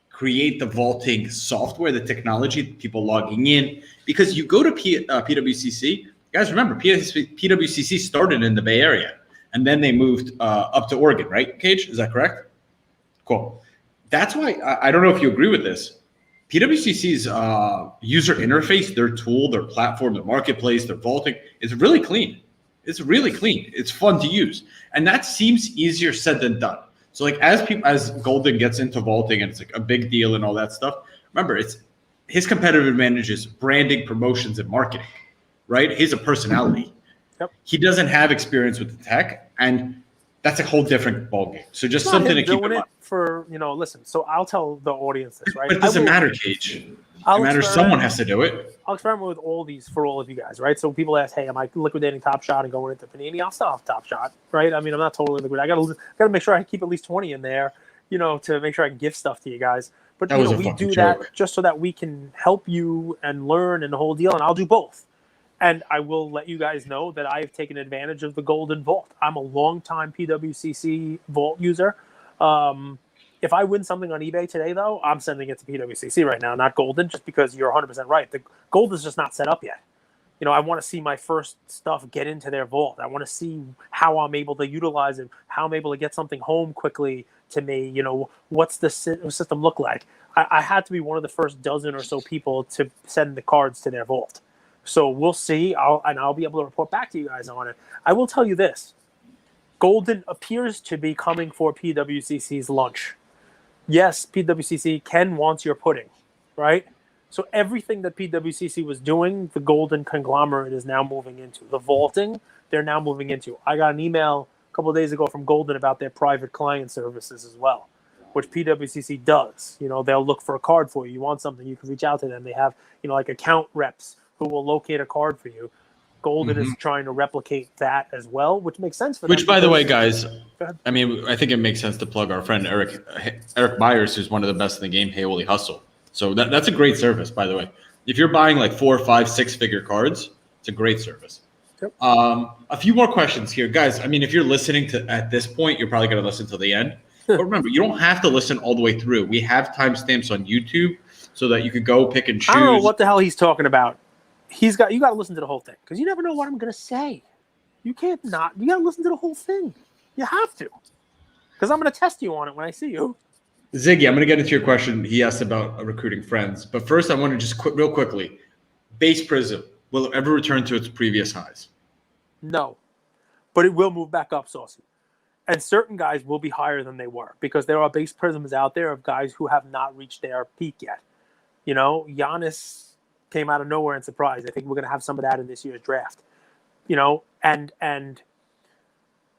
[SPEAKER 1] create the vaulting software, the technology, people logging in, because you go to PWCC, guys, remember, PWCC started in the Bay Area, and then they moved up to Oregon, right, Cage? Is that correct? Cool. That's why, I don't know if you agree with this, PWCC's user interface, their tool, their platform, their marketplace, their vaulting is really clean. It's really clean. It's fun to use. And that seems easier said than done. So like as Golden gets into vaulting and it's like a big deal and all that stuff, remember it's his competitive advantage is branding, promotions, and marketing, right? He's a personality.
[SPEAKER 2] Yep.
[SPEAKER 1] He doesn't have experience with the tech, and that's a whole different ballgame. So just something to keep in mind.
[SPEAKER 2] Listen, so I'll tell the audience this, right?
[SPEAKER 1] But it doesn't matter, Cage. It matters someone has to do it.
[SPEAKER 2] I'll experiment with all these for all of you guys, right? So people ask, hey, am I liquidating TopShot and going into Panini? I'll still have TopShot, right? I mean, I'm not totally liquidating. I gotta make sure I keep at least 20 in there, to make sure I can give stuff to you guys. But we do that just so that we can help you and learn and the whole deal, and I'll do both. And I will let you guys know that I've taken advantage of the Golden Vault. I'm a longtime PWCC Vault user. If I win something on eBay today, though, I'm sending it to PWCC right now, not Golden, just because you're 100% right. The Gold is just not set up yet. I want to see my first stuff get into their vault. I want to see how I'm able to utilize it, how I'm able to get something home quickly to me. What's the system look like? I had to be one of the first dozen or so people to send the cards to their vault. So we'll see. I'll be able to report back to you guys on it. I will tell you this. Golden appears to be coming for PWCC's lunch. Yes, PWCC wants your pudding, right? So everything that PWCC was doing, the Golden conglomerate is now moving into. The vaulting, they're now moving into. I got an email a couple of days ago from Golden about their private client services as well, which PWCC does. They'll look for a card for you. You want something, you can reach out to them. They have, like account reps who will locate a card for you. Golden is trying to replicate that as well, which makes sense for them.
[SPEAKER 1] Which, by the way, guys, I mean, I think it makes sense to plug our friend Eric Myers, who's one of the best in the game, Hey Holy Hustle. So that's a great service, by the way. If you're buying like 4, 5, 6-figure cards, it's a great service.
[SPEAKER 2] Yep.
[SPEAKER 1] A few more questions here, guys. I mean, if you're listening at this point, you're probably going to listen to the end. But remember, you don't have to listen all the way through. We have timestamps on YouTube so that you could go pick and choose.
[SPEAKER 2] I don't know what the hell he's talking about. You got to listen to the whole thing because you never know what I'm going to say. You can't not. You got to listen to the whole thing. You have to, because I'm going to test you on it when I see you.
[SPEAKER 1] Ziggy, I'm going to get into your question. He asked about recruiting friends, but first I want to just real quickly. Base Prizm, will it ever return to its previous highs?
[SPEAKER 2] No, but it will move back up, Saucy. And certain guys will be higher than they were because there are base Prizms out there of guys who have not reached their peak yet. Giannis came out of nowhere and surprised. I think we're going to have some of that in this year's draft. And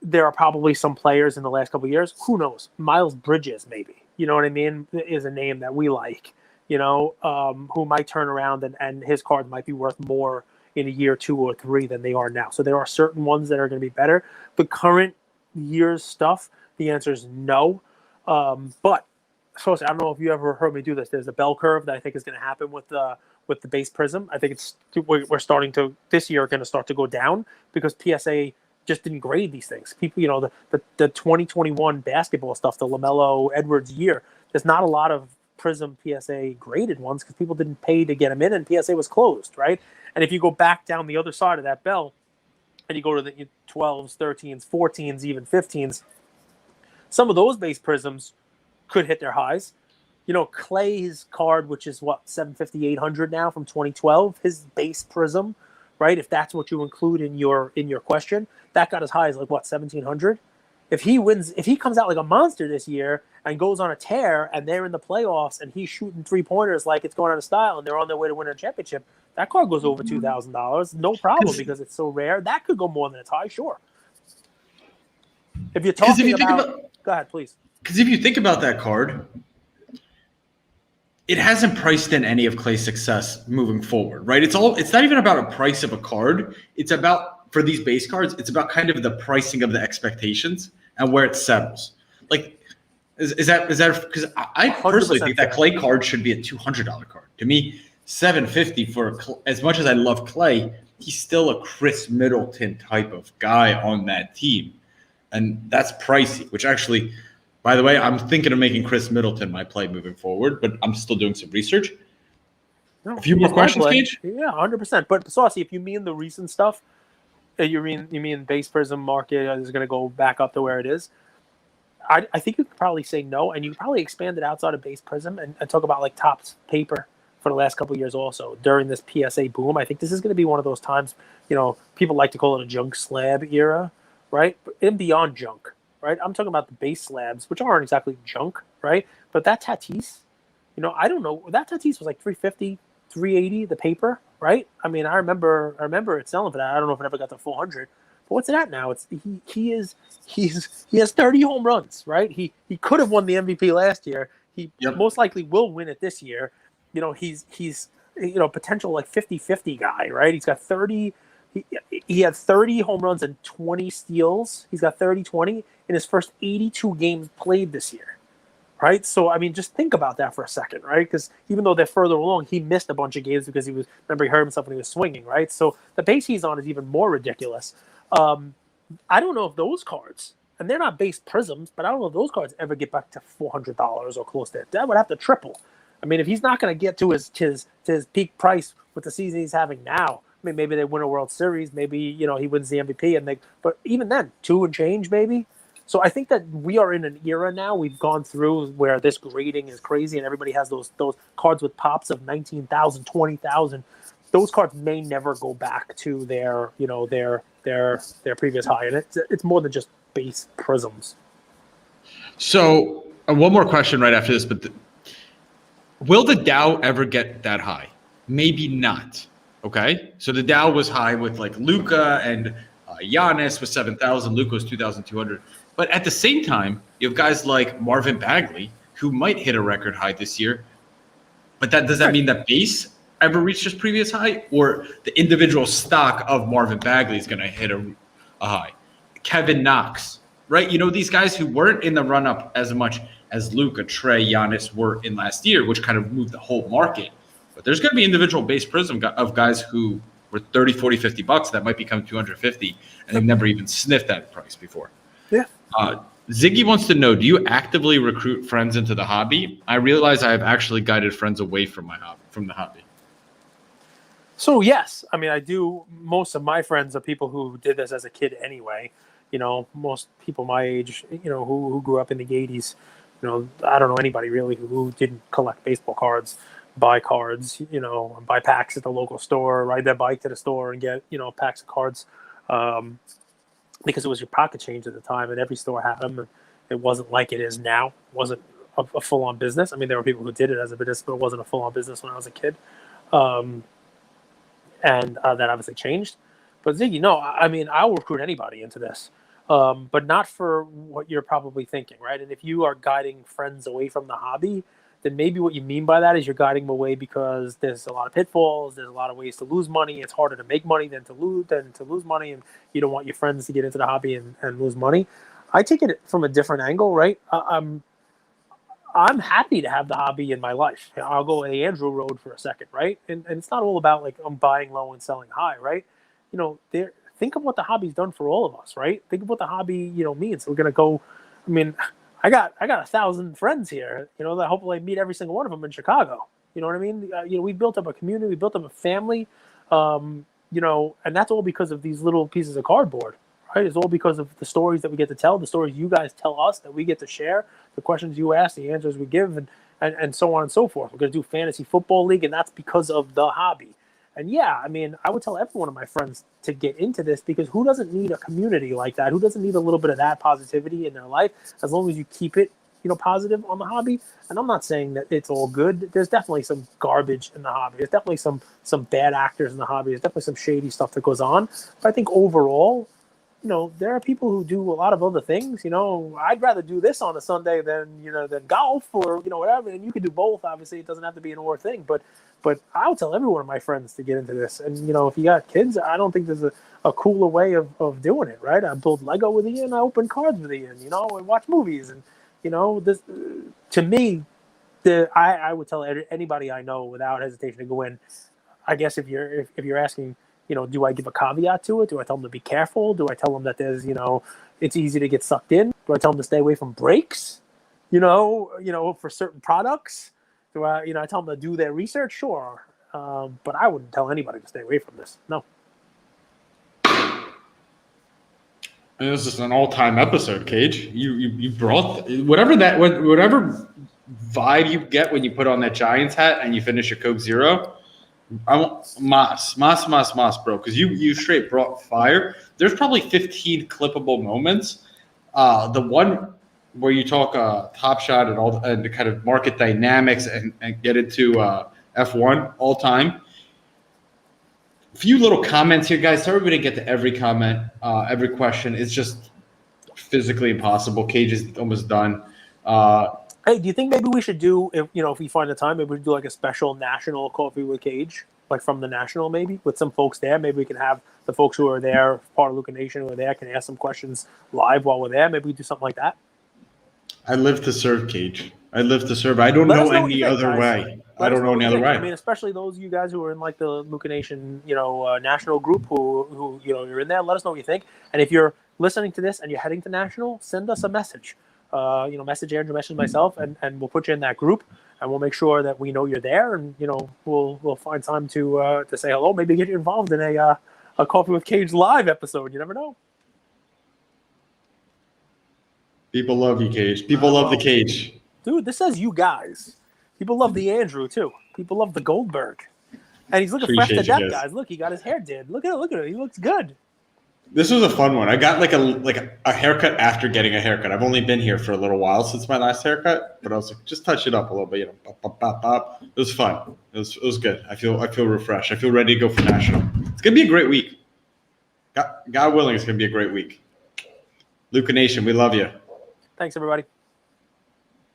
[SPEAKER 2] there are probably some players in the last couple of years. Who knows? Miles Bridges, maybe. You know what I mean? Is a name that we like. Who might turn around and his cards might be worth more in a year, 2 or 3 than they are now. So there are certain ones that are going to be better. The current year's stuff, the answer is no. But so I don't know if you ever heard me do this. There's a bell curve that I think is going to happen with the base Prizm. I think we're starting to this year going to start to go down because PSA just didn't grade these things. People, the 2021 basketball stuff, the LaMelo Edwards year, there's not a lot of Prizm PSA graded ones because people didn't pay to get them in and PSA was closed, right? And if you go back down the other side of that bell and you go to the 12s, 13s, 14s, even 15s, some of those base Prizms could hit their highs. Clay's card, which is what, 750, 800 now from 2012, his base Prizm, right? If that's what you include in your question, that got as high as like what, 1700? If he comes out like a monster this year and goes on a tear and they're in the playoffs and he's shooting 3-pointers like it's going out of style and they're on their way to win a championship, that card goes over $2,000. No problem because it's so rare. That could go more than its high, sure. If you're talking about go ahead, please.
[SPEAKER 1] Because if you think about that card, it hasn't priced in any of Clay's success moving forward, right? It's not even about a price of a card. It's about, for these base cards, it's about kind of the pricing of the expectations and where it settles. Like, is that because I personally think that Clay card should be a $200 card. To me, $750 for as much as I love Clay, he's still a Chris Middleton type of guy on that team, and that's pricey. Which actually, by the way, I'm thinking of making Chris Middleton my play moving forward, but I'm still doing some research.
[SPEAKER 2] No,
[SPEAKER 1] a few more questions, Gage?
[SPEAKER 2] Yeah, 100%. But Saucy, if you mean the recent stuff, you mean base Prizm market is going to go back up to where it is. I think you could probably say no, and you could probably expand it outside of base Prizm and talk about like Topps paper for the last couple of years also during this PSA boom. I think this is going to be one of those times, people like to call it a junk slab era, right? And beyond junk, right? I'm talking about the base slabs, which aren't exactly junk, right? But that Tatis, I don't know. That Tatis was like $350, $380, the paper, right? I mean, I remember it selling for that. I don't know if it ever got to 400. But what's it at now? He has 30 home runs, right? He could have won the MVP last year. He most likely will win it this year. He's potential like 50-50 guy, right? He's got 30. He had 30 home runs and 20 steals. He's got 30-20 in his first 82 games played this year, right? So, I mean, just think about that for a second, right? Because even though they're further along, he missed a bunch of games because he hurt himself when he was swinging, right? So the base he's on is even more ridiculous. I don't know if those cards, and they're not base Prizms, but I don't know if those cards ever get back to $400 or close to it. That would have to triple. I mean, if he's not going to get to his peak price with the season he's having now, mean, maybe they win a World Series, maybe he wins the MVP, but even then, 2 and change maybe. So I think that we are in an era now. We've gone through where this grading is crazy, and everybody has those cards with pops of 19,000, 20,000. Those cards may never go back to their previous high, and it's more than just base prisms.
[SPEAKER 1] So one more question right after this, but will the Dow ever get that high? Maybe not. Okay, so the Dow was high with like Luka and Giannis was 7,000. Luka was 2,200. But at the same time, you have guys like Marvin Bagley who might hit a record high this year. But does that mean that base ever reached its previous high, or the individual stock of Marvin Bagley is going to hit a high? Kevin Knox, right? These guys who weren't in the run-up as much as Luka, Trey, Giannis were in last year, which kind of moved the whole market. But there's going to be individual base prism of guys who were 30, 40, $50 that might become 250, and they've never even sniffed that price before.
[SPEAKER 2] Yeah.
[SPEAKER 1] Ziggy wants to know, do you actively recruit friends into the hobby? I realize I have actually guided friends away from the hobby.
[SPEAKER 2] So yes, I mean, I do. Most of my friends are people who did this as a kid anyway. Most people my age, who grew up in the 80s, I don't know anybody really who didn't collect baseball cards, buy cards, buy packs at the local store, ride their bike to the store and get, packs of cards. Because it was your pocket change at the time, and every store had them. It wasn't like it is now. It wasn't a full-on business. I mean, there were people who did it as a business, but it wasn't a full-on business when I was a kid. And that obviously changed. But Ziggy, no, I mean, I'll recruit anybody into this, but not for what you're probably thinking, right? And if you are guiding friends away from the hobby, then maybe what you mean by that is you're guiding them away because there's a lot of pitfalls, there's a lot of ways to lose money. It's harder to make money than to lose money, and you don't want your friends to get into the hobby and lose money. I take it from a different angle, right? I'm happy to have the hobby in my life. I'll go the Andrew road for a second, right? And it's not all about like I'm buying low and selling high, right? Think of what the hobby's done for all of us, right? Think of what the hobby, means. We're gonna go. I mean, I got 1,000 friends here, that hopefully I meet every single one of them in Chicago. You know what I mean? We built up a community, we built up a family, and that's all because of these little pieces of cardboard, right? It's all because of the stories that we get to tell, the stories you guys tell us that we get to share, the questions you ask, the answers we give, and so on and so forth. We're going to do fantasy football league, and that's because of the hobby. And yeah, I mean, I would tell every one of my friends to get into this because who doesn't need a community like that? Who doesn't need a little bit of that positivity in their life as long as you keep it, positive on the hobby? And I'm not saying that it's all good. There's definitely some garbage in the hobby. There's definitely some bad actors in the hobby. There's definitely some shady stuff that goes on. But I think overall, there are people who do a lot of other things. I'd rather do this on a Sunday than golf or, whatever. And you can do both. Obviously, it doesn't have to be an or thing, but I'll tell every one of my friends to get into this. And, if you got kids, I don't think there's a cooler way of doing it, right? I build Lego with Ian, I open cards with Ian, and watch movies. And, this to me, I would tell anybody I know without hesitation to go in. I guess if you're asking, do I give a caveat to it? Do I tell them to be careful? Do I tell them that there's, it's easy to get sucked in? Do I tell them to stay away from breaks, for certain products? Do I tell them to do their research? Sure. But I wouldn't tell anybody to stay away from this. No.
[SPEAKER 1] And this is an all-time episode, Cage. You brought whatever vibe you get when you put on that Giants hat and you finish your Coke Zero. I want Mas, bro, because you straight brought fire. There's probably 15 clippable moments. The one where you talk TopShot and the kind of market dynamics and get into F1 all time. A few little comments here, guys. Sorry we didn't get to every comment, every question. It's just physically impossible. Cage is almost done.
[SPEAKER 2] Hey, do you think maybe we should do, if we find the time, maybe we do like a special national coffee with Cage, like from the national, maybe with some folks there? Maybe we can have the folks who are there, part of LukaNation, who are there, can ask some questions live while we're there. Maybe we do something like that.
[SPEAKER 1] I live to serve, Cage. I live to serve. I don't know any other way. I don't know any other way.
[SPEAKER 2] I mean, especially those of you guys who are in like the LukaNation, national group who you're in there. Let us know what you think. And if you're listening to this and you're heading to national, send us a message. Message Andrew, message myself, and we'll put you in that group. and we'll make sure that we know you're there, and we'll find time to say hello. Maybe get you involved in a Coffee with Cage live episode. You never know.
[SPEAKER 1] People love you, Cage. People love the Cage.
[SPEAKER 2] Dude, this says you guys. People love the Andrew too. People love the Goldberg, and he's looking fresh to death, guys. Look, he got his hair did. Look at it. He looks good.
[SPEAKER 1] This was a fun one. I got like a haircut after getting a haircut. I've only been here for a little while since my last haircut, but I was like, just touch it up a little bit. Bop, bop, bop, bop. It was fun. It was good. I feel refreshed. I feel ready to go for national. It's gonna be a great week. God willing, it's gonna be a great week. LukaNation, we love you.
[SPEAKER 2] Thanks, everybody.